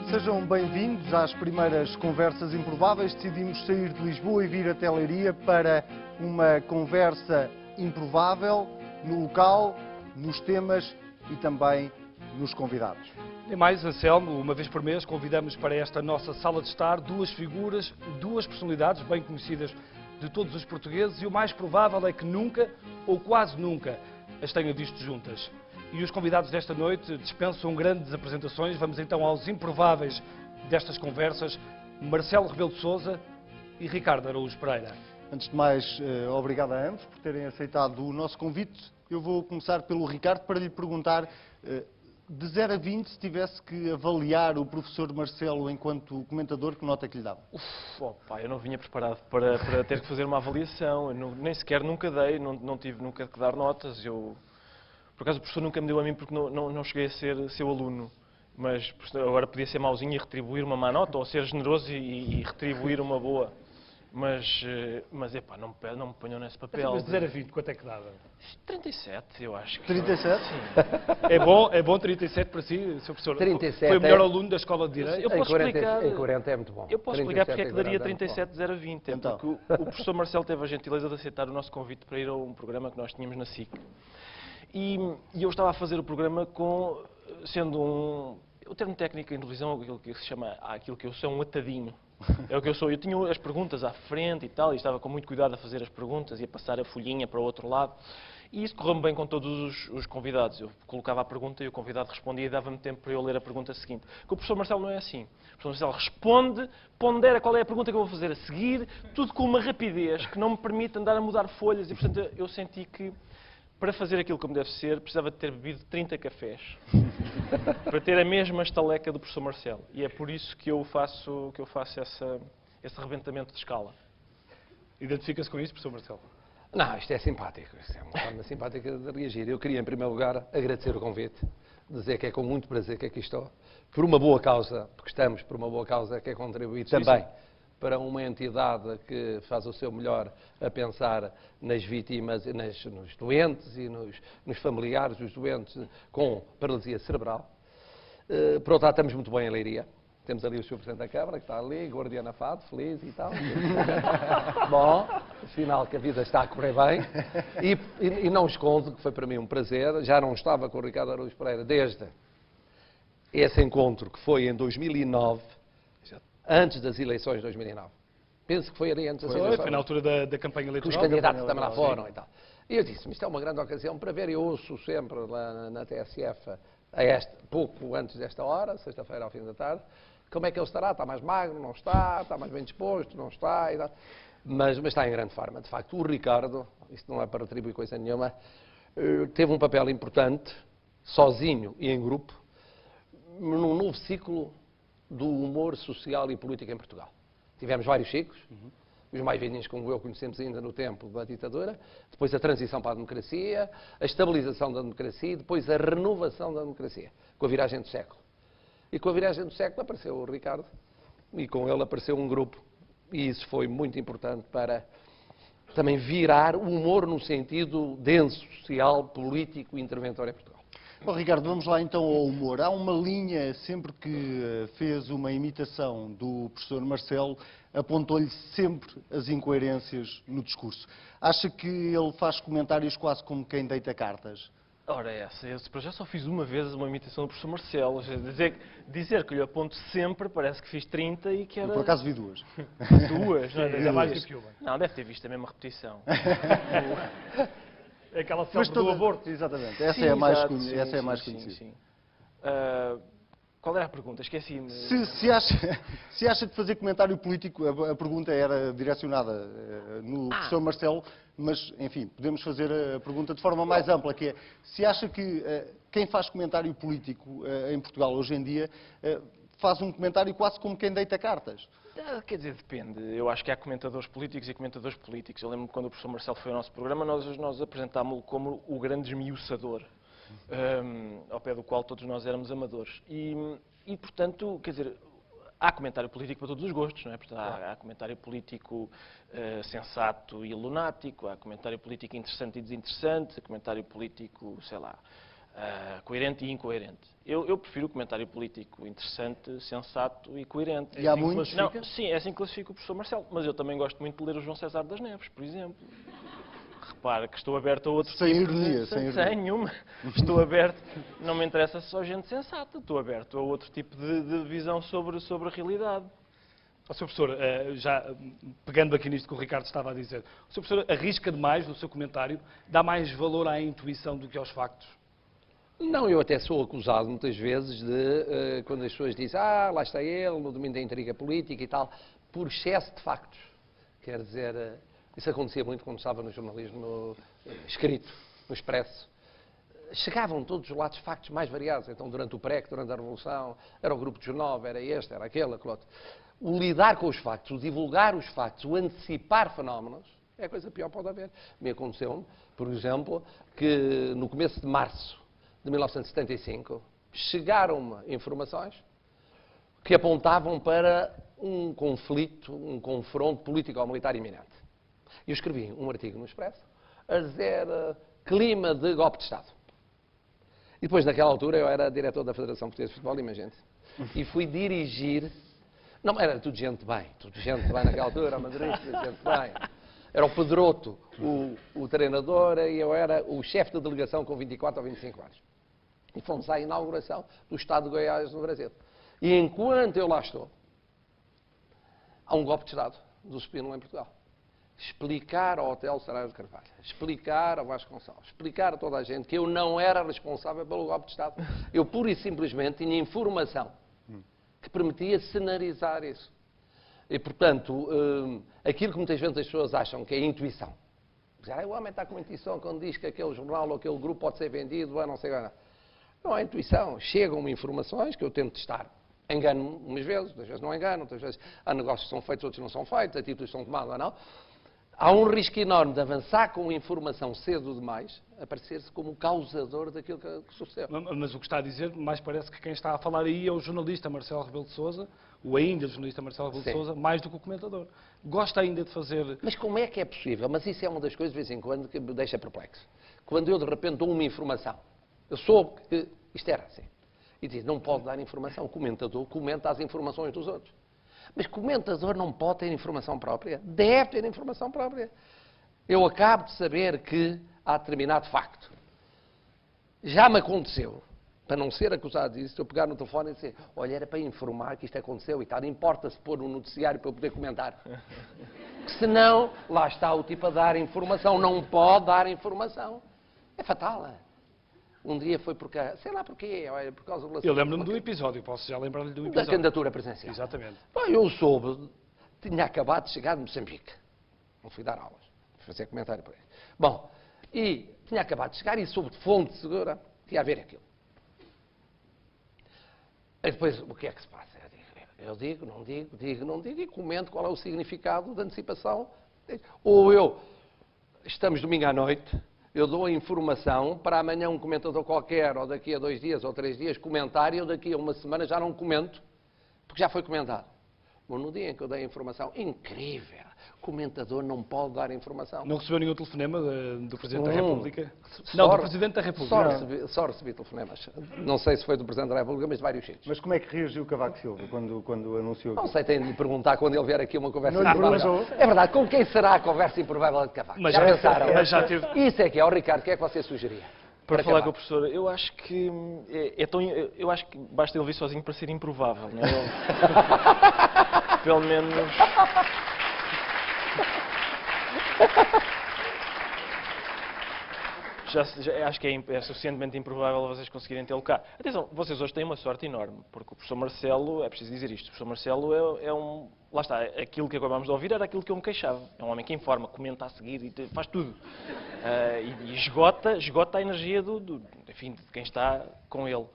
Sejam bem-vindos às primeiras conversas improváveis. Decidimos sair de Lisboa e vir até Leiria para uma conversa improvável no local, nos temas e também nos convidados. E mais, Anselmo, uma vez por mês convidamos para esta nossa sala de estar duas figuras, duas personalidades bem conhecidas de todos os portugueses e o mais provável é que nunca, ou quase nunca, as tenham visto juntas. E os convidados desta noite dispensam grandes apresentações. Vamos então aos improváveis destas conversas, Marcelo Rebelo de Sousa e Ricardo Araújo Pereira. Antes de mais, obrigado a ambos por terem aceitado o nosso convite. Eu vou começar pelo Ricardo para lhe perguntar, de 0 a 20, se tivesse que avaliar o professor Marcelo enquanto comentador, que nota que lhe dava? Eu não vinha preparado para ter que fazer uma avaliação. Nem sequer nunca dei, não tive nunca que dar notas. Por acaso o professor nunca me deu a mim porque não cheguei a ser seu aluno. Mas agora podia ser mauzinho e retribuir uma má nota, ou ser generoso e retribuir uma boa. Mas não me ponham nesse papel. Mas de 0 a 20, quanto é que dava? 37, eu acho que... 37? Sim. É bom 37 para si, Sr. Professor? 37 Foi o melhor aluno da Escola de Direito? Eu posso explicar... Em 40 é muito bom. Eu posso explicar porque é que daria 37 37 de 0 a 20. Então. Porque o professor Marcelo teve a gentileza de aceitar o nosso convite para ir a um programa que nós tínhamos na SIC. E eu estava a fazer o programa sendo o termo técnico em televisão, aquilo que se chama, aquilo que eu sou, um atadinho. É o que eu sou. Eu tinha as perguntas à frente e tal, e estava com muito cuidado a fazer as perguntas e a passar a folhinha para o outro lado. E isso correu-me bem com todos os convidados. Eu colocava a pergunta e o convidado respondia e dava-me tempo para eu ler a pergunta seguinte. Porque o professor Marcelo não é assim. O professor Marcelo responde, pondera qual é a pergunta que eu vou fazer a seguir, tudo com uma rapidez que não me permite andar a mudar folhas. E, portanto, eu senti que, para fazer aquilo como deve ser, precisava de ter bebido 30 cafés para ter a mesma estaleca do professor Marcelo. E é por isso que eu faço esse rebentamento de escala. Identifica-se com isso, professor Marcelo? Não, isto é simpático. Isto é uma forma simpática de reagir. Eu queria, em primeiro lugar, agradecer o convite, dizer que é com muito prazer que aqui estou, por uma boa causa, porque estamos por uma boa causa, que é contribuir também para uma entidade que faz o seu melhor a pensar nas vítimas, nos doentes e nos familiares dos doentes com paralisia cerebral. Por outro lado, estamos muito bem em Leiria. Temos ali o Sr. Presidente da Câmara, que está ali, guardiana fado, feliz e tal. Bom, sinal que a vida está a correr bem. E não escondo que foi para mim um prazer. Já não estava com o Ricardo Araújo Pereira desde esse encontro, que foi em 2009, antes das eleições de 2009. Penso que foi ali antes das eleições. Foi na altura da campanha Que eleitoral. os candidatos também lá foram e tal. E eu disse-me, isto é uma grande ocasião para ver. Eu ouço sempre lá na TSF, pouco antes desta hora, sexta-feira ao fim da tarde, como é que ele estará? Está mais magro? Não está? Está mais bem disposto? Não está? E tal. Mas está em grande forma. De facto, o Ricardo, isto não é para atribuir coisa nenhuma, teve um papel importante, sozinho e em grupo, num novo ciclo do humor social e político em Portugal. Tivemos vários ciclos, os mais velhinhos, como eu, conhecemos ainda no tempo da ditadura, depois a transição para a democracia, a estabilização da democracia e depois a renovação da democracia, com a viragem do século. E com a viragem do século apareceu o Ricardo e com ele apareceu um grupo. E isso foi muito importante para também virar o humor no sentido denso, social, político e interventor em Portugal. Bom, Ricardo, vamos lá então ao humor. Há uma linha, sempre que fez uma imitação do professor Marcelo, apontou-lhe sempre as incoerências no discurso. Acha que ele faz comentários quase como quem deita cartas? Ora, eu já só fiz uma vez uma imitação do professor Marcelo. Dizer que lhe aponto sempre, parece que fiz 30 e que era... Eu, por acaso, vi duas. Duas, não é? Ainda mais do que uma. Não, deve ter visto a mesma repetição. É aquela célebre do aborto. Exatamente, essa Sim, é a mais, exato, essa é a mais sim, conhecida. sim. Qual era a pergunta? Esqueci-me. Se acha que fazer comentário político, a pergunta era direcionada no professor Marcelo, mas, enfim, podemos fazer a pergunta de forma mais ampla, que é, se acha que quem faz comentário político em Portugal hoje em dia faz um comentário quase como quem deita cartas? Quer dizer, depende. Eu acho que há comentadores políticos e comentadores políticos. Eu lembro que quando o professor Marcelo foi ao nosso programa, nós apresentámos-lo como o grande esmiuçador, ao pé do qual todos nós éramos amadores. E, portanto, quer dizer, há comentário político para todos os gostos, não é? Portanto, há comentário político sensato e lunático, há comentário político interessante e desinteressante, há comentário político, sei lá, coerente e incoerente. Eu prefiro o comentário político interessante, sensato e coerente. E há assim que muitos. classifica? Não, sim, é assim que classifico o professor Marcelo, mas eu também gosto muito de ler o João César das Neves, por exemplo. Repara que estou aberto a outro Sem tipo ironia, de... sem ironia. nenhuma. Estou aberto, não me interessa só gente sensata, estou aberto a outro tipo de visão sobre a realidade. O Sr. Professor, já pegando aqui nisto que o Ricardo estava a dizer, o Sr. Professor arrisca demais no seu comentário, dá mais valor à intuição do que aos factos? Não, eu até sou acusado muitas vezes de, quando as pessoas dizem, lá está ele, no domínio da intriga política e tal, por excesso de factos. Quer dizer, isso acontecia muito quando estava no jornalismo escrito, no Expresso. Chegavam todos os lados de factos mais variados. Então, durante o PREC, durante a Revolução, era o grupo de jornal, era este, era aquele, aquele outro. O lidar com os factos, o divulgar os factos, o antecipar fenómenos, é a coisa pior que pode haver. Me aconteceu, por exemplo, que no começo de março de 1975, chegaram-me informações que apontavam para um conflito, um confronto político-militar iminente. Eu escrevi um artigo no Expresso a dizer clima de golpe de Estado. E depois, naquela altura, eu era diretor da Federação Portuguesa de Futebol, imagine-se, e fui dirigir... Não, era tudo gente bem naquela altura, madridista, gente bem. Era o Pedroto, o treinador, e eu era o chefe de delegação com 24 ou 25 anos. E fomos à inauguração do Estado de Goiás no Brasil. E enquanto eu lá estou, há um golpe de Estado do Spínola em Portugal. Explicar ao Hotel Saraiva de Carvalho, explicar ao Vasconcelos, explicar a toda a gente que eu não era responsável pelo golpe de Estado. Eu pura e simplesmente tinha informação que permitia cenarizar isso. E, portanto, aquilo que muitas vezes as pessoas acham que é intuição. O homem está com intuição quando diz que aquele jornal ou aquele grupo pode ser vendido, ou não sei o que. Não é intuição. Chegam-me informações que eu tento testar. Engano-me umas vezes, outras vezes não engano, outras vezes há negócios que são feitos, outros não são feitos, atitudes são tomadas ou não. Há um risco enorme de avançar com informação cedo demais, aparecer-se como o causador daquilo que sucedeu. Mas o que está a dizer, mais parece que quem está a falar aí é o jornalista Marcelo Rebelo de Sousa, o ainda jornalista Marcelo Rebelo de Sousa, mais do que o comentador. Gosta ainda de fazer... Mas como é que é possível? Mas isso é uma das coisas, de vez em quando, que me deixa perplexo. Quando eu, de repente, dou uma informação, eu soube que isto era assim, e diz, não pode dar informação. O comentador comenta as informações dos outros. Mas o comentador não pode ter informação própria? Deve ter informação própria. Eu acabo de saber que há determinado facto. Já me aconteceu, para não ser acusado disso, eu pegar no telefone e dizer, olha, era para informar que isto aconteceu e tal, importa-se pôr um noticiário para eu poder comentar. Senão, lá está o tipo a dar informação, não pode dar informação. É fatal, é? Um dia foi porque, sei lá porquê, por causa do... Eu lembro-me do episódio, posso já lembrar-lhe do Da episódio. candidatura presidencial. Exatamente. Eu soube, tinha acabado de chegar de Moçambique. Não fui dar aulas, fui fazer comentário para ele. Bom, e tinha acabado de chegar e soube de fonte segura que ia haver aquilo. E depois, o que é que se passa? Eu digo, não digo, e comento qual é o significado da antecipação. Ou estamos domingo à noite, eu dou a informação para amanhã um comentador qualquer, ou daqui a 2 dias ou 3 dias, comentar, e eu daqui a uma semana já não comento, porque já foi comentado. Mas no dia em que eu dei a informação, incrível, o comentador não pode dar informação. Não recebeu nenhum telefonema do Presidente da República? Não, do Presidente da República. Só recebi telefonemas. Não sei se foi do Presidente da República, mas de vários sítios. Mas como é que reagiu Cavaco Silva quando anunciou Não aquilo? sei, tem de lhe perguntar quando ele vier aqui uma conversa Não lhe improvável. perguntou? É verdade, com quem será a conversa improvável de Cavaco? Mas já já- pensaram? mas já teve- Isso é que é. Ó, Ricardo, o que é que você sugeria? Para falar com o Cavaco? professor, eu acho que eu acho que basta ele vir sozinho para ser improvável, não é? Pelo menos. Já acho que é suficientemente improvável vocês conseguirem tê-lo cá. Atenção, vocês hoje têm uma sorte enorme, porque o professor Marcelo, é preciso dizer isto, o professor Marcelo é um... Lá está, aquilo que acabámos de ouvir era aquilo que eu me queixava. É um homem que informa, comenta a seguir e faz tudo. E esgota a energia enfim, de quem está com ele.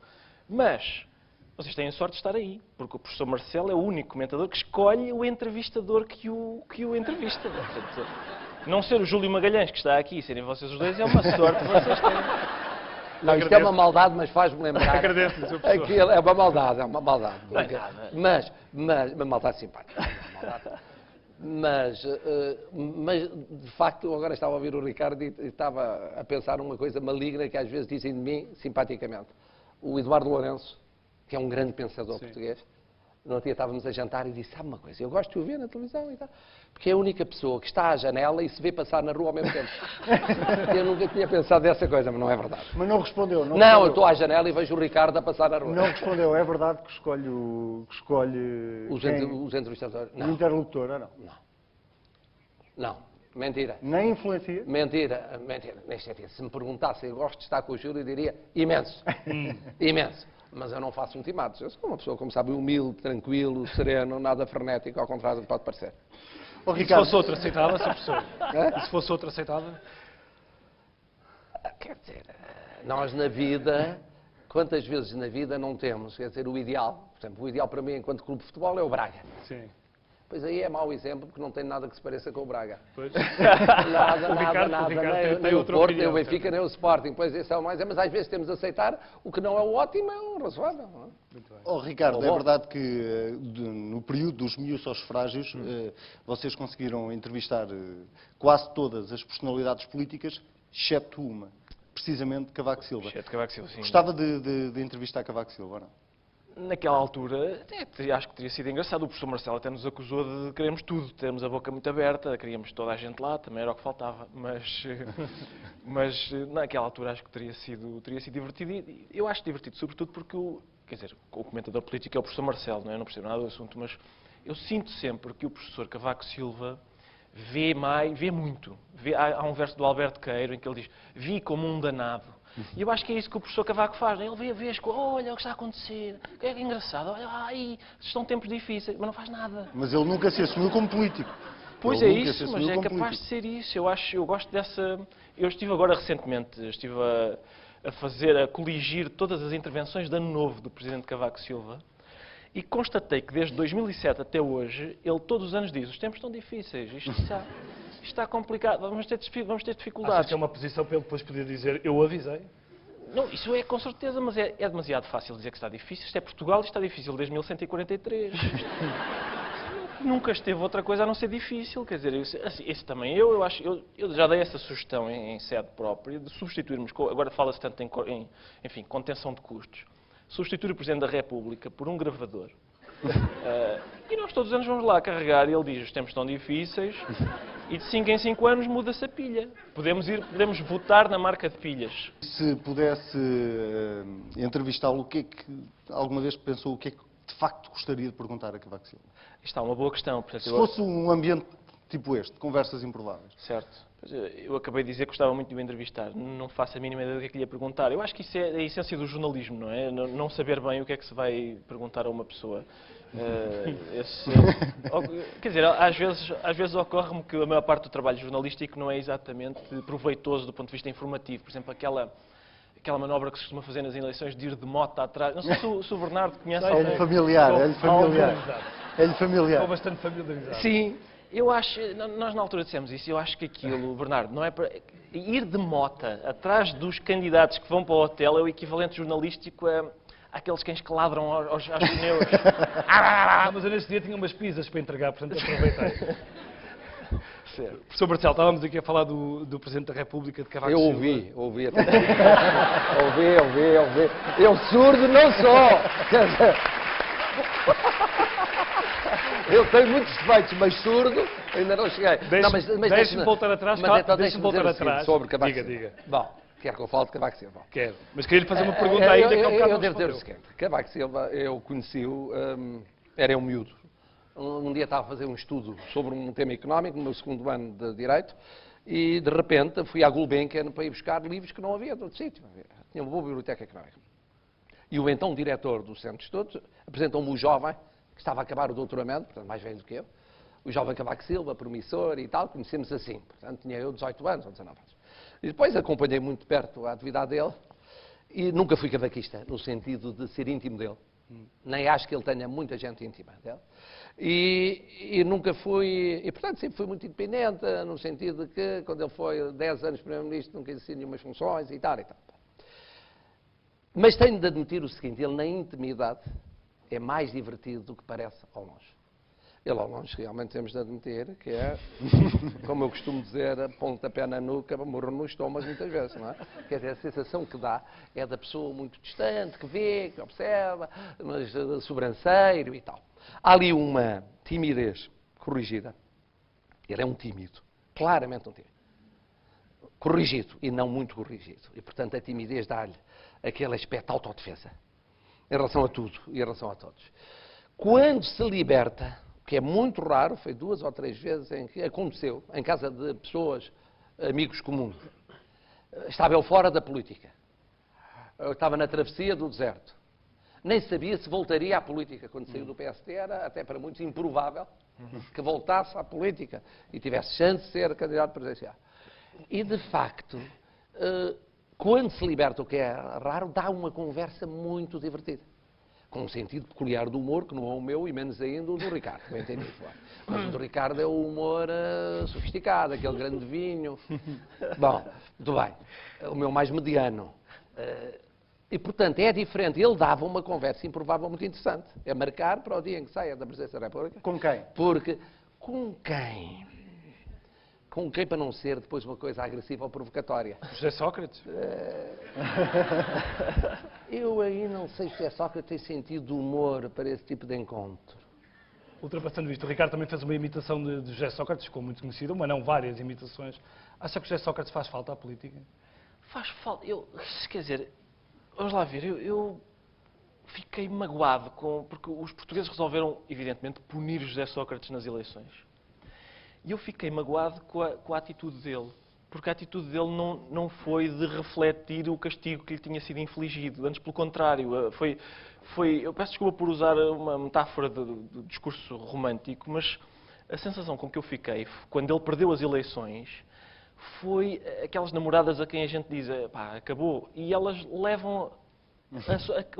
Mas vocês têm a sorte de estar aí, porque o professor Marcelo é o único comentador que escolhe o entrevistador que o entrevista. Portanto, não ser o Júlio Magalhães que está aqui e serem vocês os dois é uma sorte que vocês têm. Não, isto é uma maldade, mas faz-me lembrar. Agradeço-lhe, Sr. Professor. Aquilo é uma maldade, é uma maldade. Não é nada. Mas uma maldade simpática. Uma maldade. Mas, de facto, eu agora estava a ouvir o Ricardo e estava a pensar numa coisa maligna que às vezes dizem de mim, simpaticamente. O Eduardo Lourenço, que é um grande pensador português, no outro dia estávamos a jantar e disse, sabe uma coisa, eu gosto de o ver na televisão e tal, porque é a única pessoa que está à janela e se vê passar na rua ao mesmo tempo. Eu nunca tinha pensado dessa coisa, mas não é verdade. Mas não respondeu, Não, respondeu. eu estou à janela e vejo o Ricardo a passar na rua. Não respondeu, é verdade que escolhe Os entrevistadores. o Não, interlocutor, ou não? não. Mentira. Nem influencia? Mentira, mentira. Neste sentido, se me perguntasse, eu gosto de estar com o Júlio, eu diria imenso. Imenso. Mas eu não faço ultimatos. Eu sou uma pessoa, como sabe, humilde, tranquilo, sereno, nada frenético, ao contrário do que pode parecer. Ô, E se Ricardo, fosse outro, aceitava, Sr. Professor? Hã? E se fosse outro, aceitava? Quer dizer, nós na vida, quantas vezes na vida não temos, quer dizer, o ideal, por exemplo, o ideal para mim enquanto clube de futebol é o Braga. Sim. Pois aí é mau exemplo, porque não tem nada que se pareça com o Braga. Pois. Nada, O Ricardo- nada, o Ricardo nem, tem nem o outra Porto, opinião, nem o Benfica, nem o Sporting, pois esse é o mais, mas às vezes temos de aceitar o que não é o ótimo, é o razoável. Não é? oh, Ricardo, Bom. é verdade que no período dos miúdos aos frágeis, vocês conseguiram entrevistar quase todas as personalidades políticas, exceto uma, precisamente Cavaco Silva. Chefe de Cavaco Silva, sim. Gostava de entrevistar Cavaco Silva, ou não? Naquela altura, acho que teria sido engraçado. O professor Marcelo até nos acusou de queremos tudo, termos a boca muito aberta, queríamos toda a gente lá, também era o que faltava. Mas naquela altura acho que teria sido divertido. E eu acho divertido, sobretudo porque, quer dizer, o comentador político é o professor Marcelo, não é? Eu não percebo nada do assunto, mas eu sinto sempre que o professor Cavaco Silva vê muito. Há um verso do Alberto Queiro em que ele diz, vi como um danado. E eu acho que é isso que o professor Cavaco faz. Ele vê as coisas, olha o que está a acontecer, que é engraçado, olha, ai, estão tempos difíceis, mas não faz nada. Mas ele nunca se assumiu como político. Pois Ele é nunca se isso, mas assumiu é como capaz político. de ser isso. Eu gosto dessa... Eu estive agora recentemente, a coligir todas as intervenções de Ano Novo do Presidente Cavaco Silva e constatei que desde 2007 até hoje, ele todos os anos diz, os tempos estão difíceis, isto está complicado, vamos ter Acho dificuldades. que é uma posição para ele depois poder dizer, eu avisei. Não, isso é com certeza, mas é demasiado fácil dizer que está difícil. Isto é Portugal e está difícil desde 1143. Nunca esteve outra coisa a não ser difícil. Quer dizer, isso também eu já dei essa sugestão em sede própria de substituirmos, agora fala-se tanto em contenção de custos, substituir o Presidente da República por um gravador. E nós todos os anos vamos lá carregar e ele diz, os tempos estão difíceis e de 5 em 5 anos muda-se a pilha. Podemos votar na marca de pilhas. Se pudesse entrevistá-lo, o que é que alguma vez pensou, o que é que de facto gostaria de perguntar a Cavaco Silva? Isto é uma boa questão. Portanto, Se fosse um ambiente tipo este, de conversas improváveis. Certo. Eu acabei de dizer que gostava muito de o entrevistar. Não faço a mínima ideia do que é que lhe ia perguntar. Eu acho que isso é a essência do jornalismo, não é? Não saber bem o que é que se vai perguntar a uma pessoa. Quer dizer, às vezes ocorre-me que a maior parte do trabalho jornalístico não é exatamente proveitoso do ponto de vista informativo. Por exemplo, aquela manobra que se costuma fazer nas eleições de ir de moto atrás. Não sei se o Bernardo conhece. É-lhe familiar, é-lhe familiar. É-lhe Estou familiar. bastante familiarizado. Sim, eu acho, nós na altura dissemos isso, eu acho que aquilo, Bernardo, não é para... Ir de mota atrás dos candidatos que vão para o hotel é o equivalente jornalístico àqueles cães que ladram aos pneus. Mas eu nesse dia tinha umas pizzas para entregar, portanto aproveitei. Certo. Professor Marcelo, estávamos aqui a falar do Presidente da República de Cavaco Eu Silva. ouvi até. ouvi. Eu surdo não sou. Quer dizer, eu tenho muitos defeitos, mas surdo ainda não cheguei. Deixe-me voltar atrás. Então Deixe-me voltar atrás. Sobre Cavaco Diga, Silva. diga. Bom, quer que eu fale de Cavaco Silva? Quero. Mas queria lhe fazer uma pergunta ainda que há bocado Eu não devo dizer o respondeu. seguinte. Cavaco Silva, eu conheci-o, era um miúdo. Um dia estava a fazer um estudo sobre um tema económico, no meu segundo ano de Direito, e de repente fui à Gulbenkian para ir buscar livros que não havia de outro sítio. Tinha uma boa biblioteca económica. E o então diretor do Centro de Estudos apresentou-me o jovem, que estava a acabar o doutoramento, portanto mais velho do que eu, o jovem Cavaco Silva, promissor e tal, conhecemos assim. Portanto tinha eu 18 anos ou 19 anos. E depois acompanhei muito de perto a atividade dele e nunca fui cavaquista, no sentido de ser íntimo dele. Nem acho que ele tenha muita gente íntima dele. E nunca fui, e portanto sempre fui muito independente, no sentido de que quando ele foi 10 anos Primeiro-Ministro nunca exercia nenhumas funções e tal e tal. Mas tenho de admitir o seguinte, ele na intimidade é mais divertido do que parece ao longe. Ele ao longe realmente temos de admitir que é, como eu costumo dizer, pontapé na nuca, morro no estômago muitas vezes, não é? Quer dizer, a sensação que dá é da pessoa muito distante, que vê, que observa, mas sobranceiro e tal. Há ali uma timidez corrigida. Ele é um tímido, claramente um tímido. Corrigido e não muito corrigido. E, portanto, a timidez dá-lhe aquele aspecto de autodefesa em relação a tudo e em relação a todos. Quando se liberta, que é muito raro, foi 2 ou 3 vezes em que aconteceu, em casa de pessoas, amigos comuns, estava ele fora da política. Eu estava na travessia do deserto. Nem sabia se voltaria à política. Quando saiu do PSD era, até para muitos, improvável que voltasse à política e tivesse chance de ser candidato presidencial. E, de facto, quando se liberta, o que é raro, dá uma conversa muito divertida. Com um sentido peculiar do humor, que não é o meu, e menos ainda o do Ricardo, que eu entendi. Mas o do Ricardo é o humor sofisticado, aquele grande vinho. Bom, muito bem. O meu mais mediano. E, portanto, é diferente. Ele dava uma conversa improvável muito interessante. É marcar para o dia em que saia da Presidência da República. Com quem? Porque, com quem? Com quem para não ser depois uma coisa agressiva ou provocatória? José Sócrates? Eu aí não sei se é Sócrates tem sentido de humor para esse tipo de encontro. Ultrapassando isto, o Ricardo também fez uma imitação de José Sócrates, ficou muito conhecida, uma não, várias imitações. Acha que José Sócrates faz falta à política? Faz falta. Quer dizer, vamos lá ver, eu fiquei magoado porque os portugueses resolveram, evidentemente, punir José Sócrates nas eleições. E eu fiquei magoado com a atitude dele. Porque a atitude dele não foi de refletir o castigo que lhe tinha sido infligido. Antes, pelo contrário, eu peço desculpa por usar uma metáfora de discurso romântico, mas a sensação com que eu fiquei, quando ele perdeu as eleições, foi aquelas namoradas a quem a gente diz, pá, acabou. E elas levam...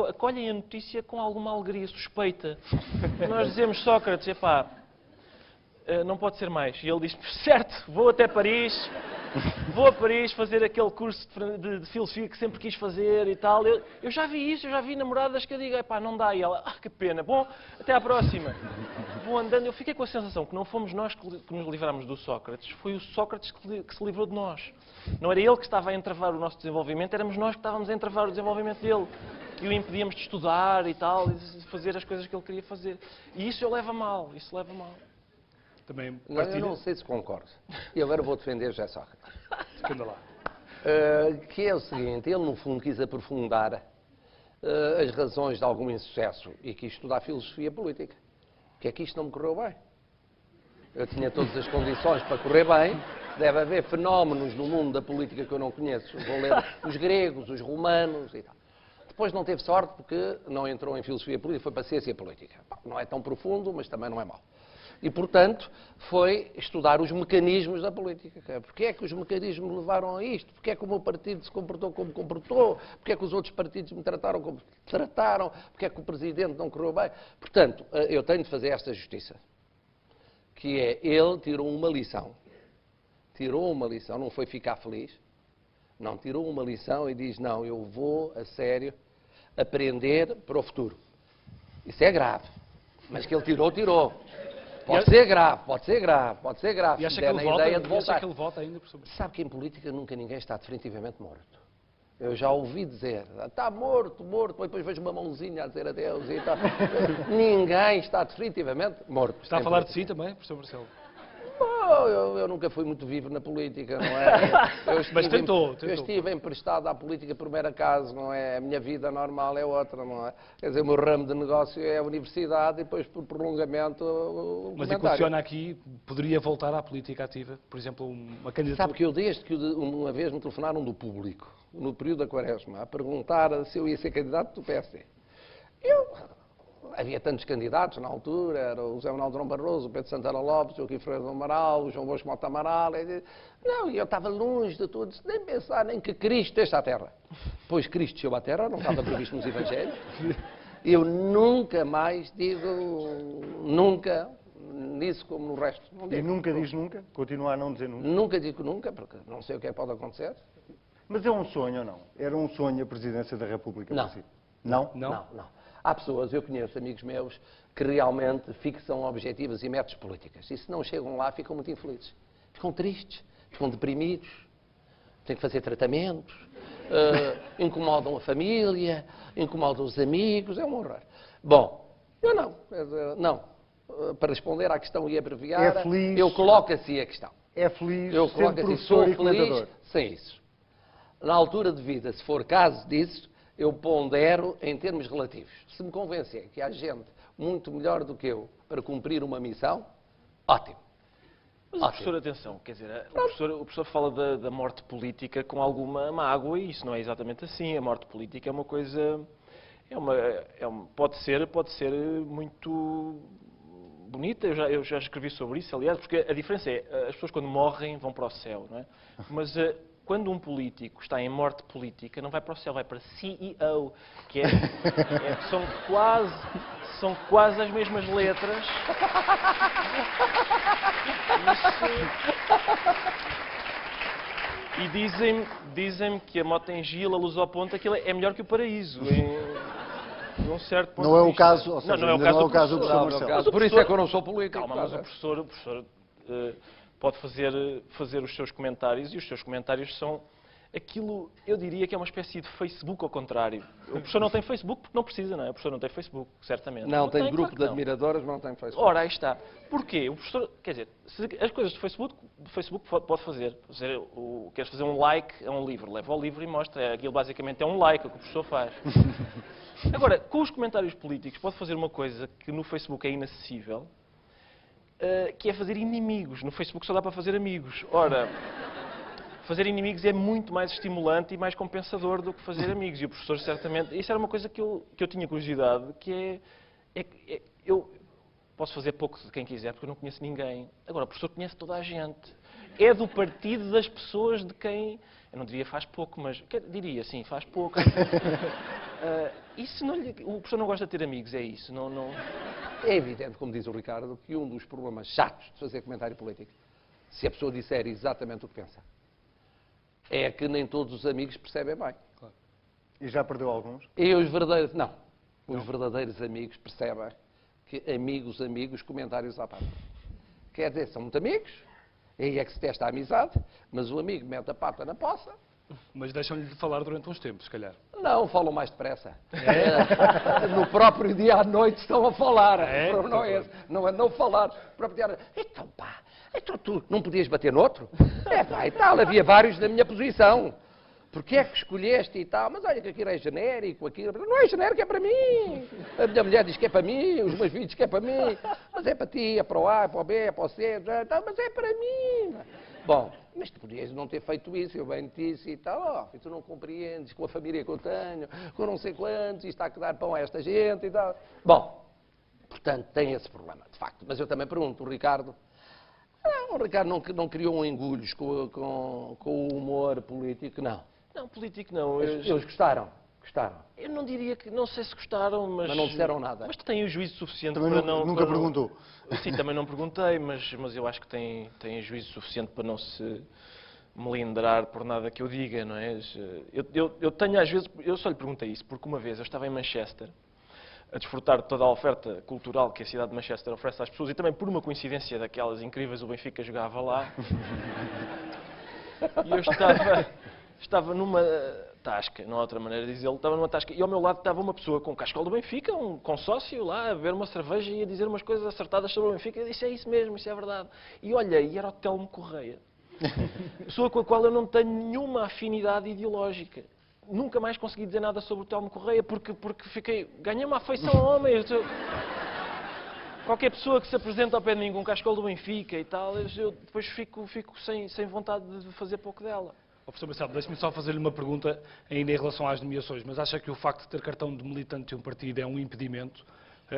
acolhem a notícia com alguma alegria suspeita. Nós dizemos, Sócrates, epá, não pode ser mais. E ele diz, certo, vou até Paris, vou a Paris fazer aquele curso de filosofia que sempre quis fazer e tal. Eu já vi isso, eu já vi namoradas que eu digo, epá, não dá. E ela, que pena, bom, até à próxima. Vou andando, eu fiquei com a sensação que não fomos nós que nos livramos do Sócrates, foi o Sócrates que se livrou de nós. Não era ele que estava a entravar o nosso desenvolvimento, éramos nós que estávamos a entravar o desenvolvimento dele. E o impedíamos de estudar e tal, e de fazer as coisas que ele queria fazer. E isso eu levo a mal, isso leva a mal. Também Não, partilha? eu não sei se concordo. E agora vou defender José Sócrates. Defenda lá. Que é o seguinte, ele no fundo quis aprofundar as razões de algum insucesso e quis estudar filosofia política. Que é que isto não me correu bem. Eu tinha todas as condições para correr bem, deve haver fenómenos no mundo da política que eu não conheço. Vou ler os gregos, os romanos e tal. Depois não teve sorte porque não entrou em filosofia política, foi para a ciência política. Não é tão profundo, mas também não é mau. E, portanto, foi estudar os mecanismos da política. Porquê é que os mecanismos levaram a isto? Porquê é que o meu partido se comportou como comportou? Porquê é que os outros partidos me trataram como trataram? Porquê é que o Presidente não correu bem? Portanto, eu tenho de fazer esta justiça. Que é, ele tirou uma lição. Tirou uma lição, não foi ficar feliz. Não, tirou uma lição e diz, não, eu vou, a sério, aprender para o futuro. Isso é grave. Mas que ele tirou, tirou. Pode ser grave, pode ser grave, pode ser grave. E acha que ele vota? E acha que ele vota ainda por sobre isso? Sabe que em política nunca ninguém está definitivamente morto. Eu já ouvi dizer, está morto, morto, depois vejo uma mãozinha a dizer adeus e tal. Ninguém está definitivamente morto. Está a falar de si também, professor Marcelo? Eu nunca fui muito vivo na política, não é? Mas tentou. Eu estive emprestado à política por mero acaso, não é? A minha vida normal é outra, não é? Quer dizer, o meu ramo de negócio é a universidade e depois, por prolongamento, o Mas comentário. equaciona aqui, poderia voltar à política ativa? Por exemplo, uma candidatura... Sabe que eu, desde que uma vez me telefonaram do público, no período da Quaresma, a perguntar se eu ia ser candidato do PSD. Havia tantos candidatos na altura, era o José Manuel Durão Barroso, o Pedro Santana Lopes, o Joaquim Freire do Amaral, o João Bosco Mota Amaral. Não, e eu estava longe de tudo, nem pensar nem que Cristo desce à Terra. Pois Cristo desceu à Terra, não estava previsto nos Evangelhos. Eu nunca mais digo nunca, nisso como no resto. Não digo. E nunca diz nunca? Continua a não dizer nunca? Nunca digo nunca, porque não sei o que é que pode acontecer. Mas é um sonho ou não? Era um sonho a Presidência da República Não. para si? Não? Não? Não. Há pessoas, eu conheço amigos meus, que realmente fixam objetivos e metas políticas. E se não chegam lá, ficam muito infelizes. Ficam tristes, ficam deprimidos, têm que fazer tratamentos, incomodam a família, incomodam os amigos, é um horror. Bom, eu não. Para responder à questão e abreviar, É feliz. eu coloco assim a questão. É feliz Eu ser coloco assim, professor sou e comentador. feliz sem isso. Na altura de vida, se for caso disso, eu pondero em termos relativos. Se me convencer que há gente muito melhor do que eu para cumprir uma missão, ótimo. Mas o professor, atenção, quer dizer, o professor fala da morte política com alguma mágoa e isso não é exatamente assim. A morte política é uma coisa... pode ser muito bonita, eu já escrevi sobre isso, aliás, porque a diferença é, as pessoas quando morrem vão para o céu, não é? Mas quando um político está em morte política, não vai para o céu, vai para CEO, que são quase as mesmas letras. E dizem-me que a moto em Gil, a luz ao ponto, aquilo é melhor que o paraíso. Num certo ponto Não é de o vista. caso, ou seja, não é o ainda caso não é do o caso do professor. professor Marcelo. Mas o Por isso é que eu não sou político. Calma, mas o professor pode fazer os seus comentários e os seus comentários são aquilo, eu diria que é uma espécie de Facebook ao contrário. O professor não tem Facebook porque não precisa, não é? O professor não tem Facebook, certamente. Não, tem grupo claro que de não. admiradores, mas não tem Facebook. Ora, aí está. Porquê? O professor, quer dizer, as coisas do Facebook pode fazer. Queres fazer um like a um livro, leva ao livro e mostra. Aquilo basicamente é um like, o que o professor faz. Agora, com os comentários políticos, pode fazer uma coisa que no Facebook é inacessível, que é fazer inimigos. No Facebook só dá para fazer amigos. Ora, fazer inimigos é muito mais estimulante e mais compensador do que fazer amigos. E o professor, certamente... Isso era uma coisa que eu tinha curiosidade, que eu posso fazer pouco de quem quiser, porque eu não conheço ninguém. Agora, o professor conhece toda a gente. É do partido das pessoas de quem... Eu não diria faz pouco, mas... Diria, sim, faz pouco. O professor não gosta de ter amigos, é isso. Não... É evidente, como diz o Ricardo, que um dos problemas chatos de fazer comentário político, se a pessoa disser exatamente o que pensa, é que nem todos os amigos percebem bem. Claro. E já perdeu alguns? E os verdadeiros... Não. Os verdadeiros amigos percebem que amigos, comentários à parte. Quer dizer, são muito amigos, aí é que se testa a amizade, mas o amigo mete a pata na poça. Mas deixam-lhe de falar durante uns tempos, se calhar. Não, falam mais depressa. No próprio dia à noite estão a falar. É? Não é esse. Não é não falar. No próprio dia à noite. Então, pá, então tu não podias bater no outro? É pá, e tal, havia vários na minha posição. Porquê é que escolheste e tal? Mas olha que aquilo é genérico, aquilo... Não é genérico, é para mim. A minha mulher diz que é para mim, os meus filhos que é para mim. Mas é para ti, é para o A, é para o B, é para o C, mas é para mim. Bom, mas tu podias não ter feito isso, eu bem te disse e tal. Tu não compreendes com a família que eu tenho, com não sei quantos, isto está a dar pão a esta gente e tal. Bom, portanto, tem esse problema, de facto. Mas eu também pergunto, o Ricardo... Não, o Ricardo não criou um engulhos com o humor político, não. Não, político não. Eles gostaram. Gostaram. Eu não diria que... Não sei se gostaram, mas... Mas não disseram nada. Mas tem o juízo suficiente Também para não... nunca perguntou. Sim, também não perguntei, mas eu acho que tem juízo suficiente para não se melindrar por nada que eu diga, não é? Eu tenho às vezes... Eu só lhe perguntei isso, porque uma vez eu estava em Manchester a desfrutar de toda a oferta cultural que a cidade de Manchester oferece às pessoas e também por uma coincidência daquelas incríveis, o Benfica jogava lá. E eu estava numa tasca, não há outra maneira de dizê-lo, estava numa tasca e ao meu lado estava uma pessoa com o cascol do Benfica, um consócio lá, a beber uma cerveja e a dizer umas coisas acertadas sobre o Benfica. Eu disse, é isso mesmo, isso é verdade. E olhei, e era o Telmo Correia. Pessoa com a qual eu não tenho nenhuma afinidade ideológica. Nunca mais consegui dizer nada sobre o Telmo Correia porque ganhei uma afeição ao homem. Qualquer pessoa que se apresenta ao pé de mim com um cascol do Benfica e tal, eu depois fico sem vontade de fazer pouco dela. Professor Marcelo, deixe-me só fazer-lhe uma pergunta ainda em relação às nomeações, mas acha que o facto de ter cartão de militante de um partido é um impedimento?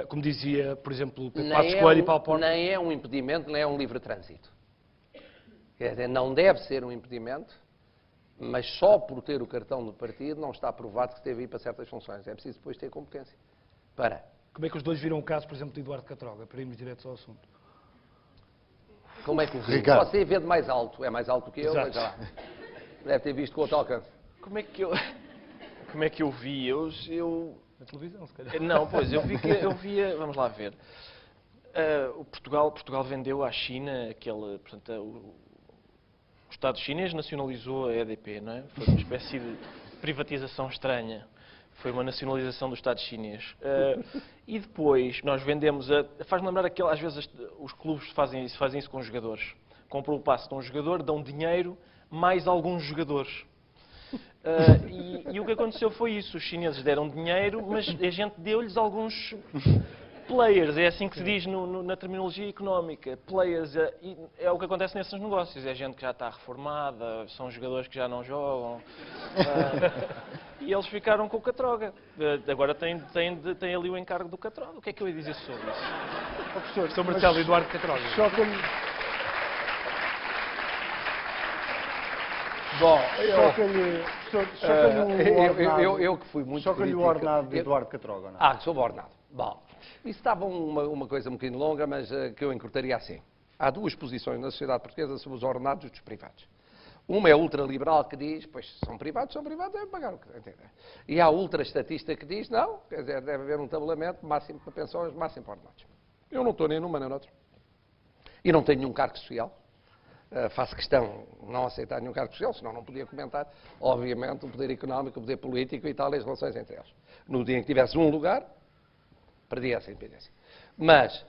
Como dizia, por exemplo, Passos Coelho e Paulo Portas? Nem é um impedimento, nem é um livre trânsito. Quer dizer, não deve ser um impedimento, mas só por ter o cartão do partido não está provado que se deve ir para certas funções. É preciso depois ter competência. Como é que os dois viram o caso, por exemplo, de Eduardo Catroga, para irmos direto ao assunto? Como é que o vi? Ricardo. Você vê de mais alto. É mais alto que eu, Exato. mas já. Deve ter visto com outro alcance. Como é que eu vi? Na televisão, se calhar. Não, pois, eu via, vamos lá ver. Portugal vendeu à China portanto, o Estado chinês nacionalizou a EDP, não é? Foi uma espécie de privatização estranha. Foi uma nacionalização do Estado chinês. E depois nós vendemos faz-me lembrar às vezes os clubes fazem isso com os jogadores. Compram o passe de um jogador, dão dinheiro, mais alguns jogadores. E o que aconteceu foi isso. Os chineses deram dinheiro, mas a gente deu-lhes alguns players. É assim que se diz na terminologia económica. Players. E é o que acontece nesses negócios. É gente que já está reformada, são jogadores que já não jogam. E eles ficaram com o Catroga. Agora tem ali o encargo do Catroga. O que é que eu ia dizer sobre isso? Professor Marcelo Eduardo Catroga. Bom, eu que fui muito choca-lhe o crítico. ordenado de Eduardo Catroga, não é? Sobre o ordenado. Bom, isso estava uma coisa um bocadinho longa, mas que eu encurtaria assim. Há duas posições na sociedade portuguesa sobre os ordenados dos privados. Uma é ultraliberal que diz, pois são privados, devem pagar o que entender. E há a ultra-estatista que diz, não, quer dizer, deve haver um tabelamento máximo para pensões, máximo para ordenados. Eu não estou nem numa nem noutra. E não tenho nenhum cargo social. Faço questão de não aceitar nenhum cargo social, senão não podia comentar, obviamente, o poder económico, o poder político e tal, e as relações entre eles. No dia em que tivesse um lugar, perdia essa independência. Mas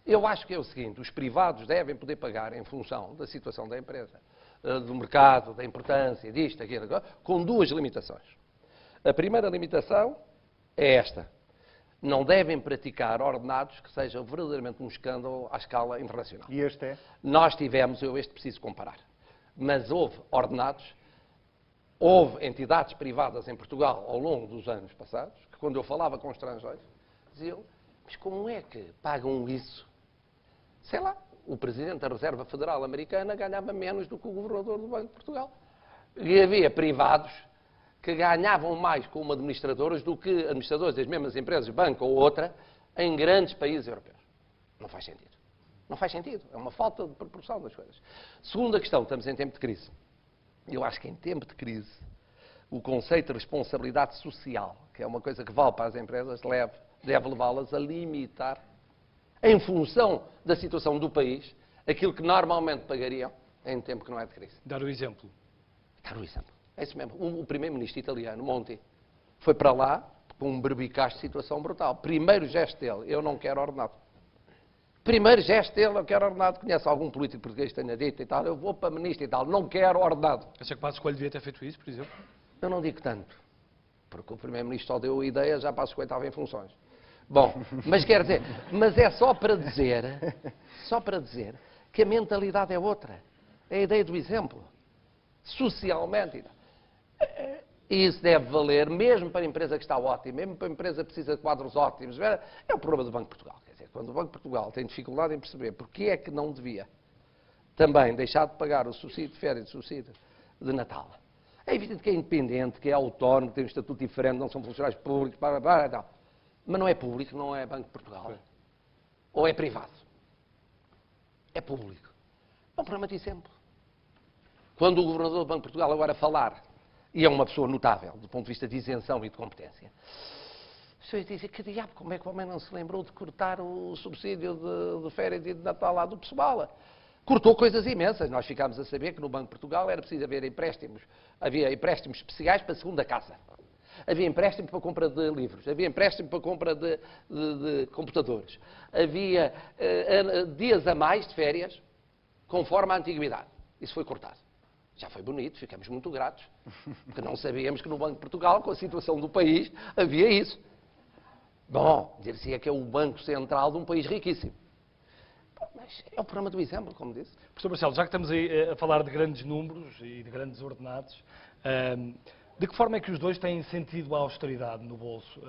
eu acho que é o seguinte, os privados devem poder pagar em função da situação da empresa, do mercado, da importância, disto, aquilo, com duas limitações. A primeira limitação é esta. Não devem praticar ordenados que sejam verdadeiramente um escândalo à escala internacional. E este é? Nós tivemos, este preciso comparar, mas houve ordenados, houve entidades privadas em Portugal ao longo dos anos passados, que quando eu falava com estrangeiros, diziam, mas como é que pagam isso? Sei lá, o Presidente da Reserva Federal Americana ganhava menos do que o Governador do Banco de Portugal. E havia privados que ganhavam mais como administradores do que administradores das mesmas empresas, banco ou outra, em grandes países europeus. Não faz sentido. Não faz sentido. É uma falta de proporção das coisas. Segunda questão, estamos em tempo de crise. Eu acho que em tempo de crise, o conceito de responsabilidade social, que é uma coisa que vale para as empresas, deve levá-las a limitar, em função da situação do país, aquilo que normalmente pagariam em tempo que não é de crise. Dar o exemplo. Dar o exemplo. É isso mesmo. O primeiro-ministro italiano, Monti, foi para lá com um berbicacho de situação brutal. Primeiro gesto dele, eu não quero ordenado. Primeiro gesto dele, eu quero ordenado. Conhece algum político português que tenha dito e tal, eu vou para ministro e tal, não quero ordenado. Acha que Passos Coelho devia ter feito isso, por exemplo? Eu não digo tanto, porque o primeiro-ministro só deu a ideia, já Passos Coelho estava em funções. Bom, mas quer dizer, mas é só para dizer que a mentalidade é outra. É a ideia do exemplo. Socialmente. E isso deve valer mesmo para a empresa que está ótima, mesmo para a empresa que precisa de quadros ótimos. É o problema do Banco de Portugal. Quer dizer, quando o Banco de Portugal tem dificuldade em perceber porque é que não devia também deixar de pagar o subsídio de férias e o subsídio de Natal. É evidente que é independente, que é autónomo, que tem um estatuto diferente, não são funcionários públicos, tal. Mas não é público, não é Banco de Portugal. Sim. Ou é privado. É público. É um problema de exemplo. Quando o Governador do Banco de Portugal agora falar, e é uma pessoa notável do ponto de vista de isenção e de competência, as pessoas dizem, que diabo, como é que o homem não se lembrou de cortar o subsídio de férias e de Natal lá do pessoal? Cortou coisas imensas. Nós ficámos a saber que no Banco de Portugal era preciso haver empréstimos. Havia empréstimos especiais para a segunda casa. Havia empréstimo para a compra de livros. Havia empréstimo para a compra de computadores. Havia dias a mais de férias, conforme a antiguidade. Isso foi cortado. Já foi bonito, ficamos muito gratos, porque não sabíamos que no Banco de Portugal, com a situação do país, havia isso. Bom, dir-se-ia que é o Banco Central de um país riquíssimo. Bom, mas é o problema do exemplo, como disse. Professor Marcelo, já que estamos aí a falar de grandes números e de grandes ordenados, de que forma é que os dois têm sentido a austeridade no bolso?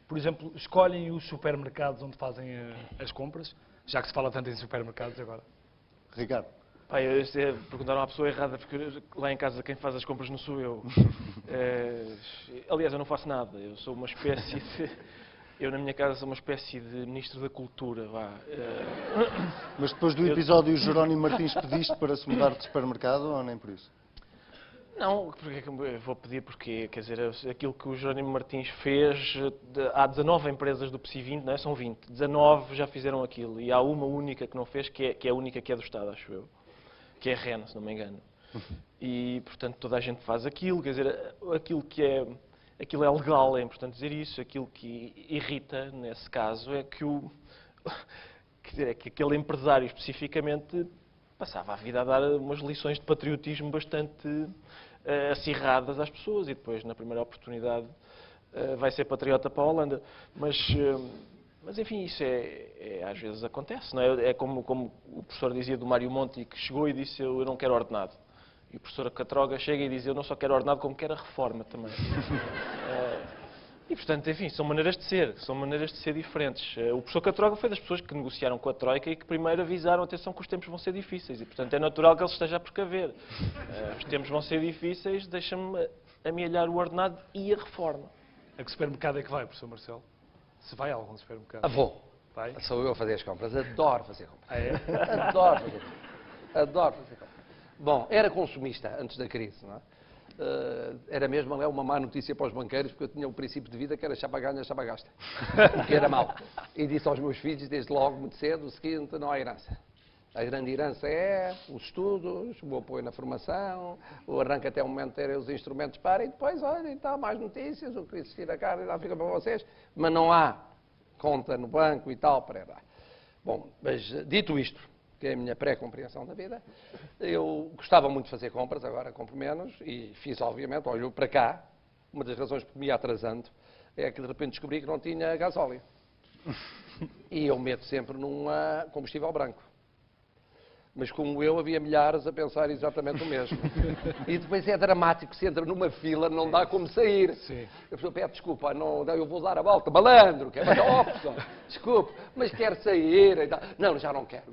Por exemplo, escolhem os supermercados onde fazem as compras, já que se fala tanto em supermercados agora. Ricardo. Pai, perguntaram à pessoa errada, porque lá em casa quem faz as compras não sou eu. Aliás, eu não faço nada. Eu sou uma espécie de... Eu, na minha casa, sou uma espécie de Ministro da Cultura, vá. Mas depois do episódio, o Jerónimo Martins pediste para se mudar de supermercado ou nem por isso? Não, porque é que eu vou pedir porque, quer dizer, aquilo que o Jerónimo Martins fez, há 19 empresas do PSI 20, não é? São 20, 19 já fizeram aquilo e há uma única que não fez, que é a única que é do Estado, acho eu, que é a REN, se não me engano. E, portanto, toda a gente faz aquilo, quer dizer, aquilo é legal, é importante dizer isso, aquilo que irrita, nesse caso, é que quer dizer, é que aquele empresário especificamente passava a vida a dar umas lições de patriotismo bastante acirradas às pessoas e depois, na primeira oportunidade, vai ser patriota para a Holanda. Mas enfim, isso às vezes acontece, não é? É como o professor dizia do Mário Monti, que chegou e disse eu não quero ordenado. E o professor Catroga chega e diz eu não só quero ordenado, como quero a reforma também. E, portanto, enfim, são maneiras de ser diferentes. O professor Catroga foi das pessoas que negociaram com a Troika e que primeiro avisaram, atenção, que os tempos vão ser difíceis. E, portanto, é natural que ele esteja a precaver. Os tempos vão ser difíceis, deixa-me amealhar o ordenado e a reforma. A que supermercado é que vai, professor Marcelo? Se vai a algum supermercado? Vou. Vai? Sou eu a fazer as compras. Adoro fazer compras. Ah, é? Adoro fazer compras. Adoro fazer compras. Bom, era consumista antes da crise, não é? Era mesmo uma má notícia para os banqueiros, porque eu tinha um princípio de vida que era chapa ganha, chapa gasta. O que era mau. E disse aos meus filhos, desde logo, muito cedo, o seguinte: não há herança. A grande herança é os estudos, o apoio na formação, o arranque até o momento ter os instrumentos para, e depois, olha, e tal, mais notícias, o que existir a cara, já fica para vocês, mas não há conta no banco e tal, para lá. Bom, mas dito isto, que é a minha pré-compreensão da vida, eu gostava muito de fazer compras, agora compro menos, e fiz, obviamente, olho para cá, uma das razões que me ia atrasando é que de repente descobri que não tinha gasóleo. E eu meto sempre num combustível branco. Mas como eu, havia milhares a pensar exatamente o mesmo. E depois é dramático, se entra numa fila, não dá como sair. Sim. A pessoa pede desculpa, não, eu vou dar a volta, malandro, que é mais óbvio, desculpe, mas quero sair. E tal. Não, já não quero.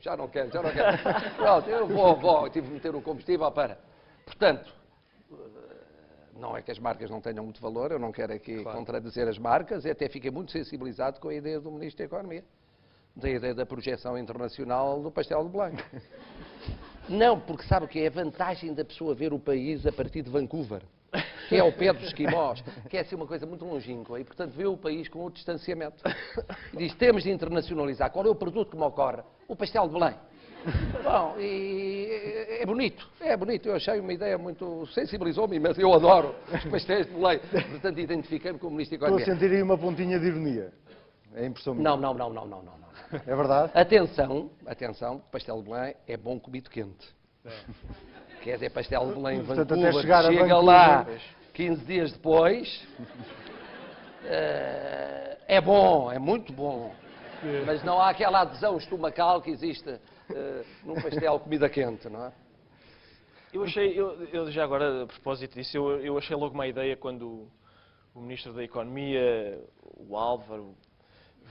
Pronto, eu vou, tive de meter o combustível para. Portanto, não é que as marcas não tenham muito valor, eu não quero aqui contradizer as marcas, e até fiquei muito sensibilizado com a ideia do Ministro da Economia. Da ideia da projeção internacional do pastel de Belém. Não, porque sabe o que é a vantagem da pessoa ver o país a partir de Vancouver, que é ao pé dos esquimós, que é assim uma coisa muito longínqua e, portanto, vê o país com outro distanciamento. E diz, temos de internacionalizar. Qual é o produto que me ocorre? O pastel de Belém. Bom, e é bonito, eu achei uma ideia muito, sensibilizou-me, mas eu adoro os pastéis de Belém. Portanto, identifiquei-me como Ministro da Estou a Economia. sentir aí uma pontinha de ironia. É impressão minha. Não. É verdade? Atenção, pastel de Belém é bom comido quente. Quer dizer, pastel de Belém em Portanto, Vancouver, até chegar a chega Vancouver, lá 15 dias depois, é bom, é muito bom. Mas não há aquela adesão estomacal que existe num pastel comida quente, não é? Eu já agora, a propósito disso, eu achei logo uma ideia quando o Ministro da Economia, o Álvaro,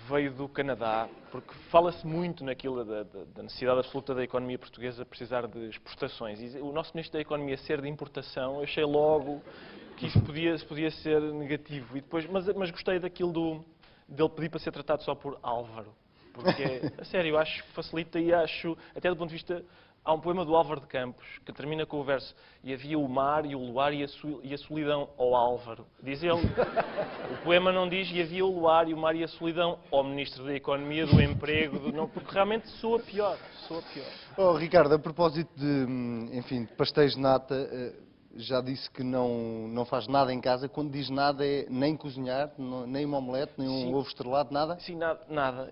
veio do Canadá, porque fala-se muito naquilo da necessidade absoluta da economia portuguesa precisar de exportações. E o nosso Ministro da Economia ser de importação, eu achei logo que isso podia ser negativo. E depois, mas gostei daquilo dele pedir para ser tratado só por Álvaro. Porque, a sério, eu acho que facilita e acho, até do ponto de vista... Há um poema do Álvaro de Campos que termina com o verso: e havia o mar e o luar e a solidão ao Álvaro. Diz ele. O poema não diz e havia o luar e o mar e a solidão ao Ministro da Economia, do Emprego, não, porque realmente soa pior. Oh, Ricardo, a propósito de pastéis de nata, já disse que não faz nada em casa. Quando diz nada é nem cozinhar, nem uma omelete, nem um ovo estrelado, nada? Sim, nada.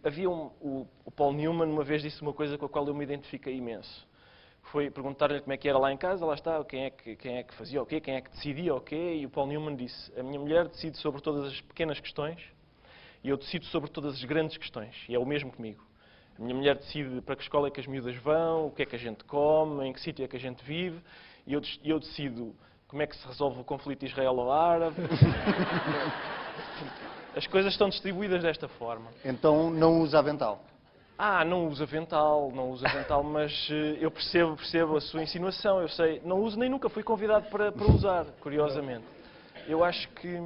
Havia o Paul Newman uma vez disse uma coisa com a qual eu me identifiquei imenso. Foi perguntar-lhe como é que era lá em casa, lá está, quem é que fazia o quê, quem é que decidia o quê, e o Paul Newman disse: a minha mulher decide sobre todas as pequenas questões e eu decido sobre todas as grandes questões. E é o mesmo comigo. A minha mulher decide para que escola é que as miúdas vão, o que é que a gente come, em que sítio é que a gente vive, e eu decido como é que se resolve o conflito israelo-árabe. As coisas estão distribuídas desta forma. Então não usa avental? Não uso avental, mas eu percebo a sua insinuação, eu sei. Não uso nem nunca fui convidado para usar, curiosamente. Eu acho que...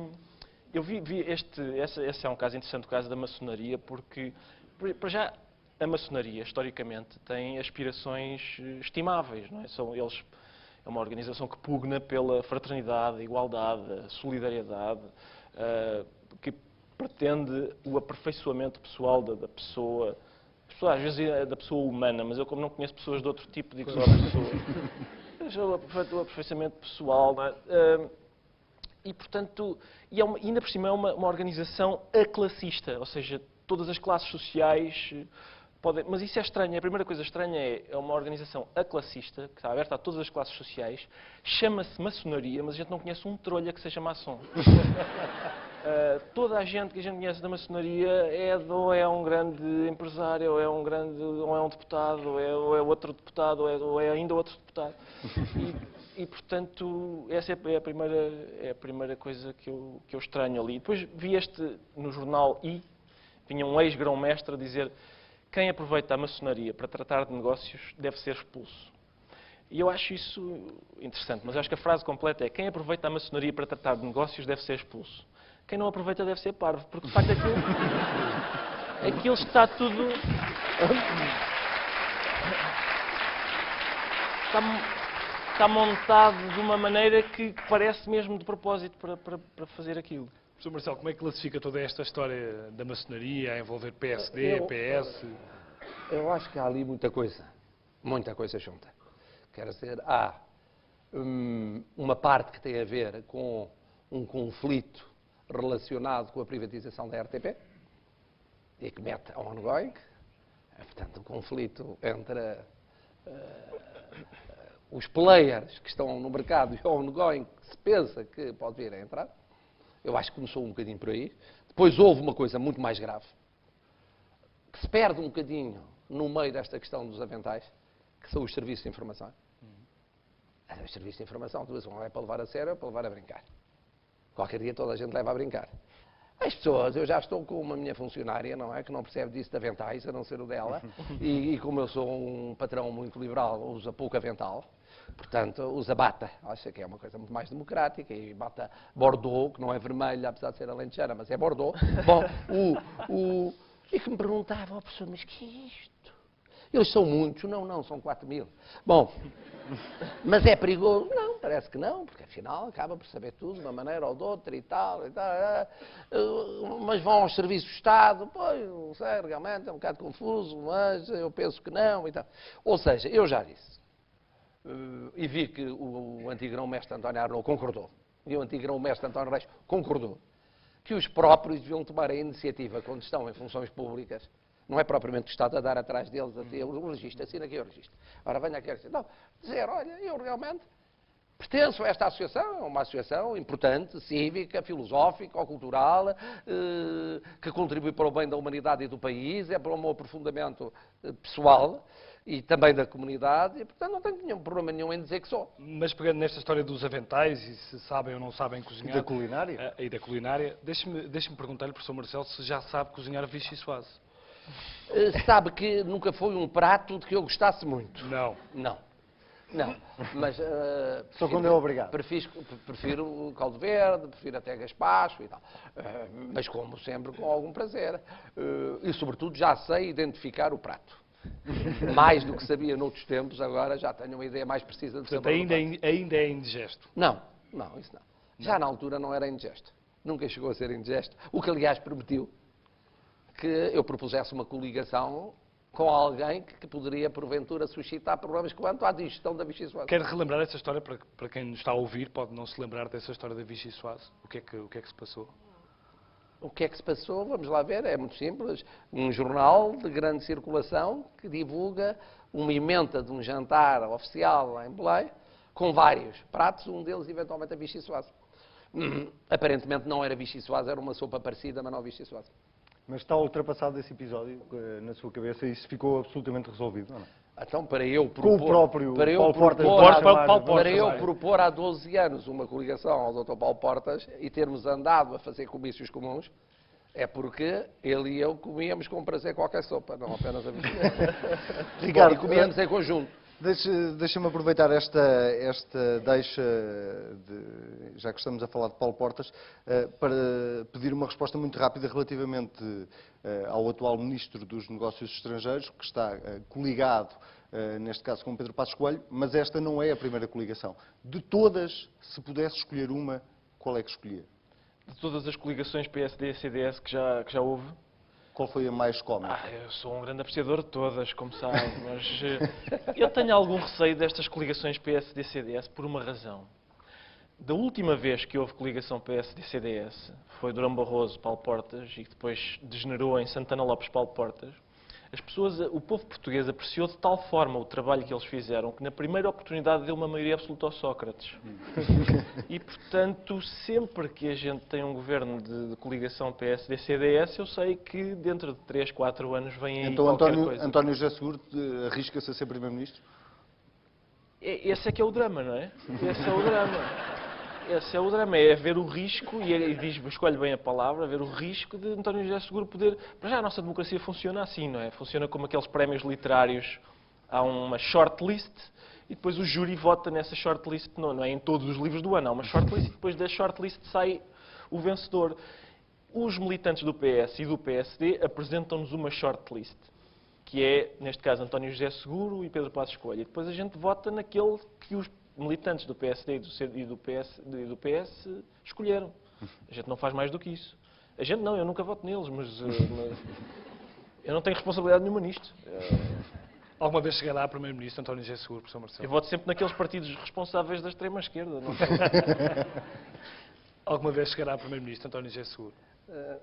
Esse é um caso interessante, o caso da maçonaria, porque, para já, a maçonaria, historicamente, tem aspirações estimáveis, não é? É uma organização que pugna pela fraternidade, igualdade, solidariedade, que pretende o aperfeiçoamento pessoal da pessoa. As pessoas, às vezes é da pessoa humana, mas eu, como não conheço pessoas de outro tipo, digo só das pessoas. O aperfeiçoamento pessoal, não é? E, portanto, ainda por cima é uma organização aclassista, ou seja, todas as classes sociais podem... Mas isso é estranho. A primeira coisa estranha é uma organização aclassista, que está aberta a todas as classes sociais, chama-se maçonaria, mas a gente não conhece um trolha que seja maçom. Toda a gente que a gente conhece da maçonaria ou é um grande empresário, ou é um deputado, ou é outro deputado, ou é ainda outro deputado. E portanto, essa é a primeira coisa que eu estranho ali. Depois vi no jornal vinha um ex-grão-mestre a dizer: quem aproveita a maçonaria para tratar de negócios deve ser expulso. E eu acho isso interessante, mas acho que a frase completa é: quem aproveita a maçonaria para tratar de negócios deve ser expulso. Quem não aproveita deve ser parvo, porque de facto aquilo está tudo... Está montado de uma maneira que parece mesmo de propósito para fazer aquilo. Professor Marcelo, como é que classifica toda esta história da maçonaria a envolver PSD, PS? Eu acho que há ali muita coisa junta. Quer dizer, há uma parte que tem a ver com um conflito relacionado com a privatização da RTP e que mete a ongoing, portanto, o conflito entre os players que estão no mercado e o ongoing que se pensa que pode vir a entrar. Eu acho que começou um bocadinho por aí. Depois houve uma coisa muito mais grave, que se perde um bocadinho no meio desta questão dos aventais, que são os serviços de informação. Os serviços de informação, tu não é para levar a sério, é para levar a brincar. Qualquer dia toda a gente leva a brincar. As pessoas, eu já estou com uma minha funcionária, não é? Que não percebe disso de aventais, a não ser o dela. E como eu sou um patrão muito liberal, usa pouco avental. Portanto, usa bata. Acha que é uma coisa muito mais democrática. E bata Bordeaux, que não é vermelha, apesar de ser alentejana, mas é Bordeaux. Bom, e que me perguntava, professor, mas que é isto? Eles são muitos? Não, são 4.000. Bom, mas é perigoso? Não, parece que não, porque afinal acaba por saber tudo de uma maneira ou de outra e tal. Mas vão aos serviços do Estado? Pois, não sei, realmente é um bocado confuso, mas eu penso que não e tal. Ou seja, eu já disse, e vi que o antigo grão-mestre António Arnaud concordou, e o antigo grão-mestre António Reis concordou, que os próprios deviam tomar a iniciativa quando estão em funções públicas. Não é propriamente o Estado a dar atrás deles, a ter o registro, assina aqui o registro. Ora, venha aqui dizer, não, dizer, olha, eu realmente pertenço a esta associação, é uma associação importante, cívica, filosófica ou cultural, que contribui para o bem da humanidade e do país, é para o meu aprofundamento pessoal e também da comunidade, e portanto não tenho problema nenhum em dizer que sou. Mas pegando nesta história dos aventais, e se sabem ou não sabem cozinhar... E da culinária? E da culinária, deixe-me perguntar-lhe, professor Marcelo, se já sabe cozinhar vichyssoise. Sabe que nunca foi um prato de que eu gostasse muito. Não. Não, mas... Só quando é obrigado. Prefiro o caldo verde, prefiro até gaspacho e tal. Mas como sempre com algum prazer. E sobretudo já sei identificar o prato. Mais do que sabia noutros tempos, agora já tenho uma ideia mais precisa de Portanto, sabor. ainda é indigesto. Não, isso não. Já na altura não era indigesto. Nunca chegou a ser indigesto. O que aliás permitiu que eu propusesse uma coligação com alguém que poderia, porventura, suscitar problemas quanto à digestão da vichyssoise. Quero relembrar essa história para quem nos está a ouvir, pode não se lembrar dessa história da vichyssoise. O que é que se passou? O que é que se passou? Vamos lá ver, é muito simples. Um jornal de grande circulação que divulga uma emenda de um jantar oficial em Belém, com vários pratos, um deles eventualmente a vichyssoise. Aparentemente não era vichyssoise, era uma sopa parecida, mas não vichyssoise. Mas está ultrapassado esse episódio na sua cabeça e isso ficou absolutamente resolvido, não é? Então, para eu propor... Com o próprio para eu Paulo Portas. para eu propor há 12 anos uma coligação ao Dr. Paulo Portas e termos andado a fazer comícios comuns, é porque ele e eu comíamos com prazer qualquer sopa, não apenas a vichyssoise. Ricardo, E comíamos em conjunto. Deixa-me aproveitar esta deixa, já que estamos a falar de Paulo Portas, para pedir uma resposta muito rápida relativamente ao atual Ministro dos Negócios Estrangeiros, que está coligado, neste caso, com Pedro Passos Coelho, mas esta não é a primeira coligação. De todas, se pudesse escolher uma, qual é que escolhia? De todas as coligações PSD e CDS que já houve, Qual foi a mais cómica? eu sou um grande apreciador de todas, como sabe, mas eu tenho algum receio destas coligações PSD-CDS por uma razão. Da última vez que houve coligação PSD-CDS, foi Durão Barroso, Paulo Portas, e que depois degenerou em Santana Lopes-Paulo Portas, o povo português apreciou de tal forma o trabalho que eles fizeram que na primeira oportunidade deu uma maioria absoluta ao Sócrates. E, portanto, sempre que a gente tem um governo de coligação PSD-CDS, eu sei que dentro de 3, 4 anos vem aí Então qualquer coisa. António José Seguro arrisca-se a ser Primeiro-Ministro? Esse é que é o drama, não é? Esse é o drama. Esse é o drama, é ver o risco, e diz, escolhe bem a palavra, ver o risco de António José Seguro poder... Para já a nossa democracia funciona assim, não é? Funciona como aqueles prémios literários, há uma shortlist e depois o júri vota nessa shortlist, não é em todos os livros do ano, há uma shortlist e depois da shortlist sai o vencedor. Os militantes do PS e do PSD apresentam-nos uma shortlist, que é, neste caso, António José Seguro e Pedro Passos Coelho. E depois a gente vota naquele que os militantes do PSD e do PS escolheram. A gente não faz mais do que isso. A gente não, eu nunca voto neles, mas eu não tenho responsabilidade nenhuma nisto. Alguma vez chegará a Primeiro-Ministro António José Seguro, professor Marcelo? Eu voto sempre naqueles partidos responsáveis da extrema-esquerda. Não sei. Alguma vez chegará a Primeiro-Ministro António José Seguro?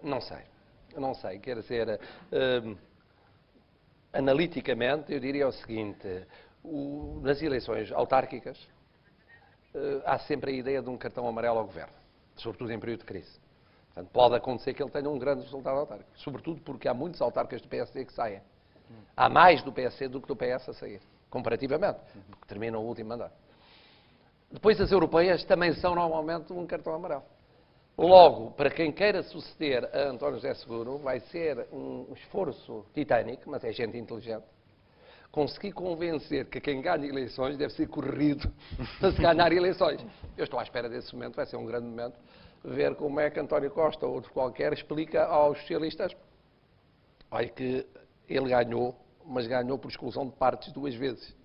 Não sei. Não sei. Quer dizer, analiticamente, eu diria o seguinte: nas eleições autárquicas, há sempre a ideia de um cartão amarelo ao governo, sobretudo em período de crise. Portanto, pode acontecer que ele tenha um grande resultado autárquico, sobretudo porque há muitos autárquicos do PSD que saem. Há mais do PSD do que do PS a sair, comparativamente, porque terminam o último mandato. Depois, as europeias também são normalmente um cartão amarelo. Logo, para quem queira suceder a António José Seguro, vai ser um esforço titânico, mas é gente inteligente, conseguir convencer que quem ganha eleições deve ser corrido para se ganhar eleições. Eu estou à espera desse momento, vai ser um grande momento, ver como é que António Costa ou outro qualquer explica aos socialistas, olha que ele ganhou, mas ganhou por exclusão de partes 2 vezes.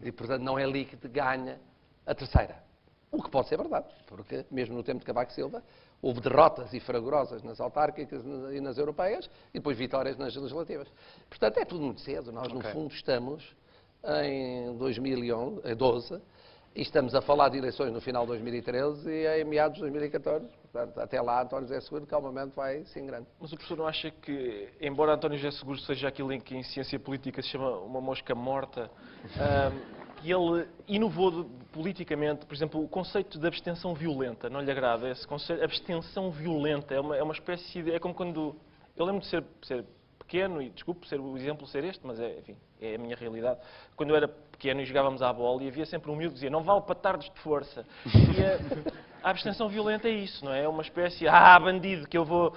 E, portanto, não é líquido, ganha a terceira. O que pode ser verdade, porque mesmo no tempo de Cavaco Silva, houve derrotas e fragorosas nas autárquicas e nas europeias e depois vitórias nas legislativas. Portanto, é tudo muito cedo. Nós, no fundo, estamos em 2012 e estamos a falar de eleições no final de 2013 e em meados de 2014. Portanto, até lá, António José Seguro calmamente vai se engrande. Mas o professor não acha que, embora António José Seguro seja aquilo em que em ciência política se chama uma mosca morta, que ele inovou politicamente, por exemplo, o conceito de abstenção violenta, não lhe agrada esse conceito? Abstenção violenta é uma espécie de... É como quando... Eu lembro de ser pequeno, e desculpe ser o exemplo ser este, mas enfim, é a minha realidade. Quando eu era pequeno e jogávamos à bola e havia sempre um miúdo que dizia não vale patardos de força. E a abstenção violenta é isso, não é? É uma espécie, bandido, que eu vou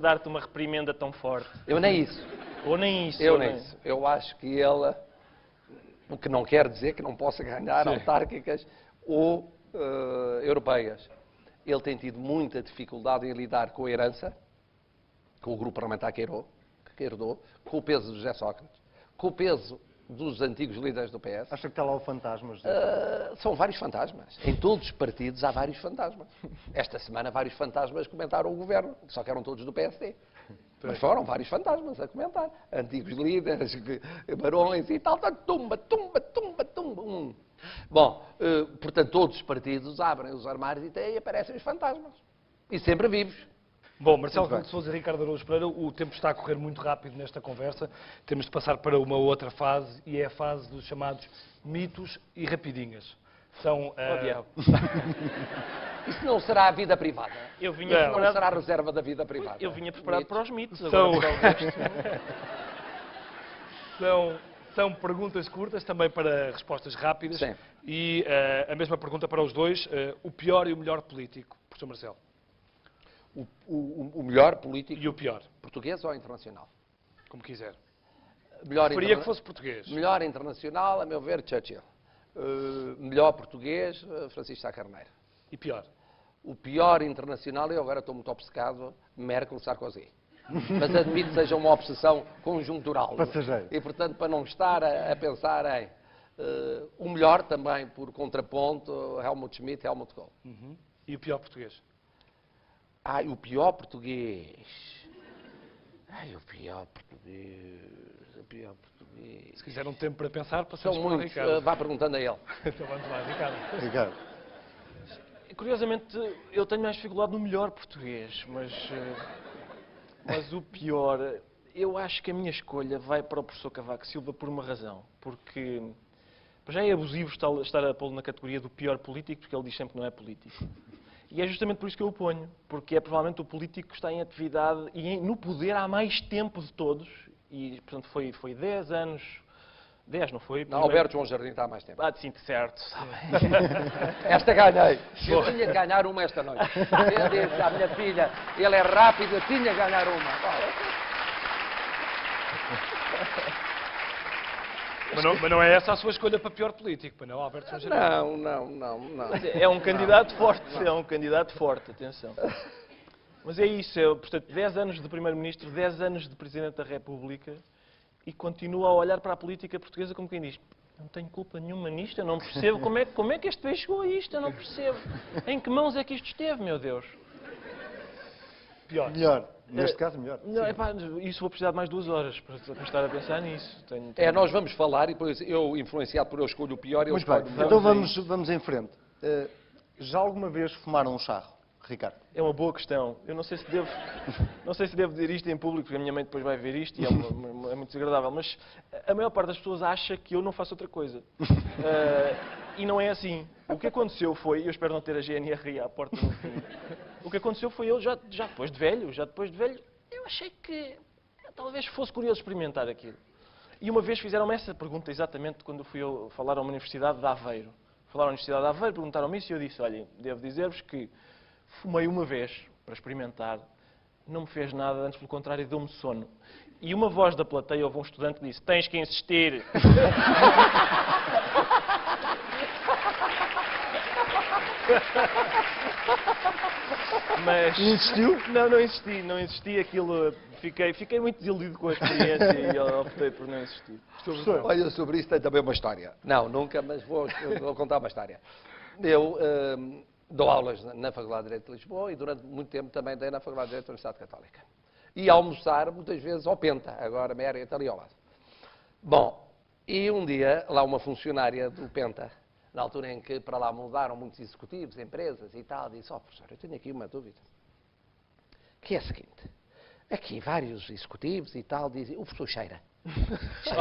dar-te uma reprimenda tão forte. Eu nem isso. Ou nem isso. Eu nem isso. Eu acho que ele, o que não quer dizer que não possa ganhar autárquicas ou europeias. Ele tem tido muita dificuldade em lidar com a herança, com o grupo parlamentar que herdou, com o peso de José Sócrates, com o peso dos antigos líderes do PS. Acha que está lá o fantasma, José? São vários fantasmas. Em todos os partidos há vários fantasmas. Esta semana vários fantasmas comentaram o governo, só que eram todos do PSD. Mas foram vários fantasmas a comentar. Antigos líderes, barões e tal, tumba. Bom, portanto, todos os partidos abrem os armários e aparecem os fantasmas. E sempre vivos. Bom, Marcelo Rebelo de Sousa e Ricardo Araújo Pereira, o tempo está a correr muito rápido nesta conversa. Temos de passar para uma outra fase, e é a fase dos chamados mitos e rapidinhas. São... Isso não será a vida privada. Eu vinha Isso não será a reserva da vida privada. Eu vinha preparado para os mitos. São perguntas curtas, também para respostas rápidas. Sim. E a mesma pergunta para os dois. O pior e o melhor político, professor Marcelo? O melhor político E o pior? português ou internacional? Como quiser. Preferia que fosse português. Melhor internacional, a meu ver, Churchill. Melhor português, Francisco Sá Carneiro. E pior? O pior internacional, eu agora estou muito obcecado, Merkel, Sarkozy. Mas admito que seja uma obsessão conjuntural. Passageiro. E, portanto, para não estar a pensar em... o melhor também, por contraponto, Helmut Schmidt, Helmut Kohl. E o pior português? Ai, o pior português. Ai, o pior português. O pior português. Se quiser um tempo para pensar, São passamos para o muitos. Ricardo. Vá perguntando a ele. Então vamos lá, Ricardo. Ricardo. Curiosamente, eu tenho mais dificuldade no melhor português, mas o pior, eu acho que a minha escolha vai para o professor Cavaco Silva por uma razão. Porque já é abusivo estar a pô-lo na categoria do pior político, porque ele diz sempre que não é político. E é justamente por isso que eu o ponho, porque é provavelmente o político que está em atividade e no poder há mais tempo de todos, e portanto foi 10 anos, 10 não foi? Não, Alberto João Jardim está há mais tempo. Ah, sim, certo. Esta ganhei. Eu tinha de ganhar uma esta noite. Eu disse à minha filha, ele é rápido, eu tinha de ganhar uma. Mas não é essa a sua escolha para pior político, para não, Alberto João Jardim? Não. Mas é um candidato forte, é um candidato forte, atenção. Mas é isso, portanto, 10 anos de Primeiro-Ministro, 10 anos de Presidente da República e continua a olhar para a política portuguesa como quem diz: não tenho culpa nenhuma nisto, eu não percebo como é que este país chegou a isto, eu não percebo. Em que mãos é que isto esteve, meu Deus? Pior. Melhor. Neste caso, melhor. Não, epá, isso vou precisar de mais 2 horas para estar a pensar nisso. Nós vamos falar e depois eu, influenciado por eu escolho o pior, eu Muito bem. escolho o melhor. Então vamos em frente. Já alguma vez fumaram um charro, Ricardo? É uma boa questão. Eu não sei se devo dizer isto em público, porque a minha mãe depois vai ver isto e é muito desagradável, mas a maior parte das pessoas acha que eu não faço outra coisa. E não é assim. O que aconteceu foi, eu espero não ter a GNR à porta no fim, o que aconteceu foi eu, já depois de velho, eu achei que talvez fosse curioso experimentar aquilo. E uma vez fizeram-me essa pergunta exatamente quando fui eu falar a uma universidade de Aveiro. Falaram à Universidade de Aveiro, perguntaram-me isso e eu disse: olhem, devo dizer-vos que fumei uma vez para experimentar, não me fez nada, antes pelo contrário, deu-me sono. E uma voz da plateia, houve um estudante que disse: tens que insistir. Mas... Insistiu? Não insisti, aquilo... Fiquei muito desiludido com a experiência e optei por não insistir. Olha, sobre isso tem também uma história. Não, nunca, mas vou contar uma história. Eu dou aulas na Faculdade de Direito de Lisboa e durante muito tempo também dei na Faculdade de Direito da Universidade Católica. E almoçar muitas vezes ao Penta, agora Mérida, ali ao lado. Bom, e um dia lá uma funcionária do Penta, na altura em que para lá mudaram muitos executivos, empresas e tal, disse: professor, eu tenho aqui uma dúvida. Que é a seguinte: aqui vários executivos e tal dizem, o professor cheira.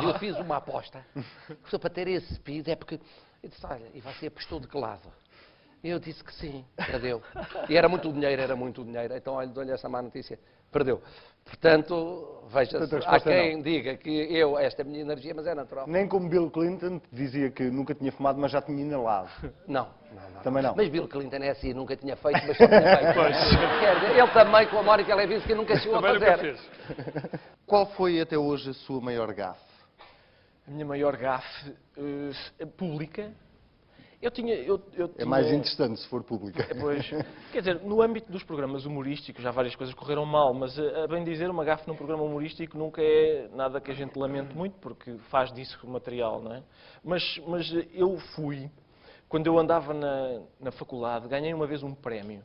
Eu fiz uma aposta. Professor, para ter esse PID é porque... Eu disse: olha, e você apostou de que lado? Eu disse que sim, perdeu. E era muito dinheiro. Então, olha, dou-lhe essa má notícia. Perdeu. Portanto, veja-se, há quem diga que esta é a minha energia, mas é natural. Nem como Bill Clinton, que dizia que nunca tinha fumado, mas já tinha inalado. Não. Também não. Mas Bill Clinton é assim, nunca tinha feito, mas só tinha feito. Quer dizer, ele também, com a Mónica Lewinsky, nunca chegou a fazer. Qual foi até hoje a sua maior gafe? A minha maior gafe pública? Eu tinha... É mais interessante se for pública. Pois, quer dizer, no âmbito dos programas humorísticos já várias coisas correram mal, mas a bem dizer, uma gafe num programa humorístico nunca é nada que a gente lamente muito, porque faz disso o material, não é? Mas eu fui, quando eu andava na faculdade, ganhei uma vez um prémio.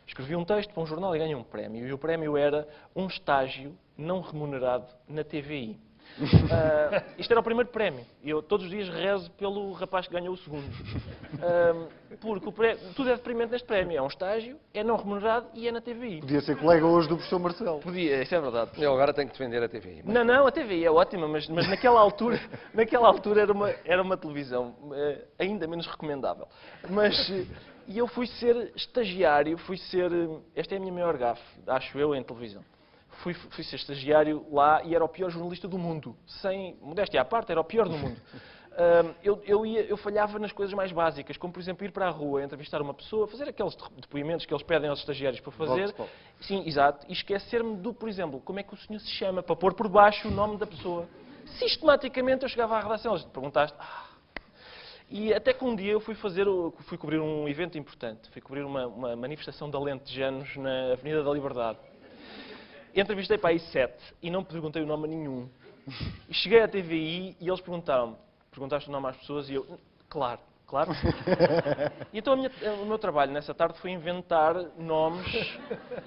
Escrevi um texto para um jornal e ganhei um prémio. E o prémio era um estágio não remunerado na TVI. Isto era o primeiro prémio. Eu todos os dias rezo pelo rapaz que ganhou o segundo. Porque tudo é deprimente neste prémio. É um estágio, é não remunerado e é na TVI. Podia ser colega hoje do professor Marcelo. Podia, isso é verdade. Eu agora tenho que defender a TVI. Não, a TVI é ótima, mas naquela altura era uma televisão ainda menos recomendável. E eu fui ser estagiário, esta é a minha maior gafe, acho eu, em televisão. Fui ser estagiário lá e era o pior jornalista do mundo. Sem modéstia à parte, era o pior do mundo. Eu falhava nas coisas mais básicas, como por exemplo ir para a rua, entrevistar uma pessoa, fazer aqueles depoimentos que eles pedem aos estagiários para fazer. Sim, exato. E esquecer-me por exemplo, como é que o senhor se chama, para pôr por baixo o nome da pessoa. sistematicamente eu chegava à redação, eles perguntaste... E até que um dia eu fui cobrir um evento importante, fui cobrir uma manifestação de alentejanos na Avenida da Liberdade. Entrevistei para aí 7 e não perguntei o nome a nenhum. E cheguei à TVI e eles perguntaram-me, perguntaste o nome às pessoas e eu, claro. E então o meu trabalho nessa tarde foi inventar nomes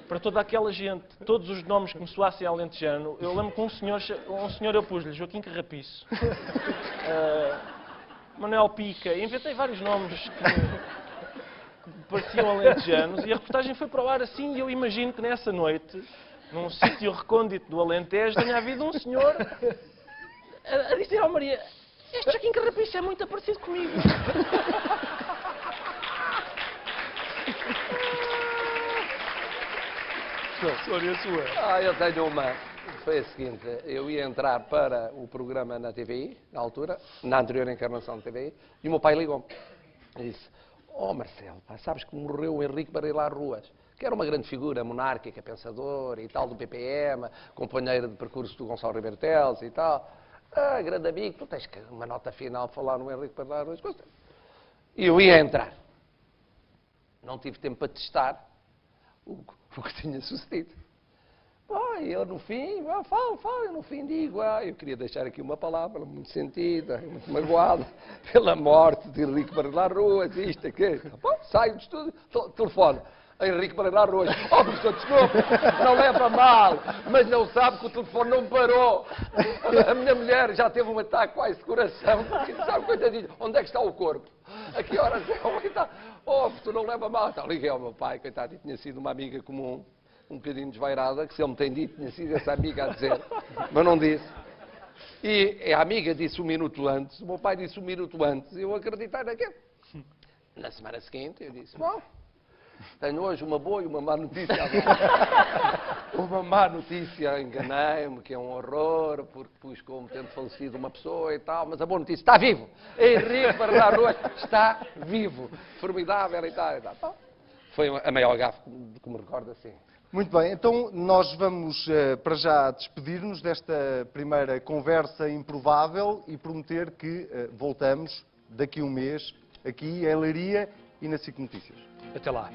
para toda aquela gente. Todos os nomes que me soassem alentejano. Eu lembro que um senhor eu pus-lhe Joaquim Carrapiço, Manuel Pica. Inventei vários nomes que pareciam alentejanos e a reportagem foi para o ar assim e eu imagino que nessa noite, num sítio recôndito do Alentejo, tenha havido um senhor a dizer ao Maria: este Joaquim Carrapiço é muito parecido comigo. Sónia, sua. Eu tenho uma. Foi a seguinte, eu ia entrar para o programa na TVI, na altura, na anterior encarnação da TVI, e o meu pai ligou-me e disse: Marcelo, pá, sabes que morreu o Henrique Bareilar Ruas, que era uma grande figura monárquica, pensadora e tal, do PPM, companheiro de percurso do Gonçalo Ribeiro Teles e tal. Grande amigo, tu tens que uma nota final falar no Henrique Bareilar Ruas. E eu ia entrar. Não tive tempo para testar o que tinha sucedido. Eu no fim, eu no fim digo, eu queria deixar aqui uma palavra muito sentida, muito magoada, pela morte de Henrique Bareilar Ruas, isto, aquilo. Saio do estúdio, telefone. Henrique Bareilar Ruas: professor, desculpe, não leva a mal, mas não sabe que o telefone não parou. A minha mulher já teve um ataque quase de coração, porque sabe, coitadinho, onde é que está o corpo? A que horas é? Professor, não leva a mal. Então liguei ao meu pai, coitado, e tinha sido uma amiga comum, um bocadinho desvairada, que se ele me tem dito, tinha sido essa amiga a dizer, mas não disse. E a amiga disse um minuto antes, o meu pai disse um minuto antes, e eu acreditei naquilo. Na semana seguinte, eu disse: tenho hoje uma boa e uma má notícia. Uma má notícia, enganei-me, que é um horror, porque pus como tendo falecido uma pessoa e tal, mas a boa notícia: está vivo! Henrique Bareilar Ruas está vivo! Formidável e tal. Foi a maior gafe que me recordo assim. Muito bem, então nós vamos para já despedir-nos desta primeira conversa improvável e prometer que voltamos daqui a um mês, aqui em Leiria e na SIC Notícias. Até lá.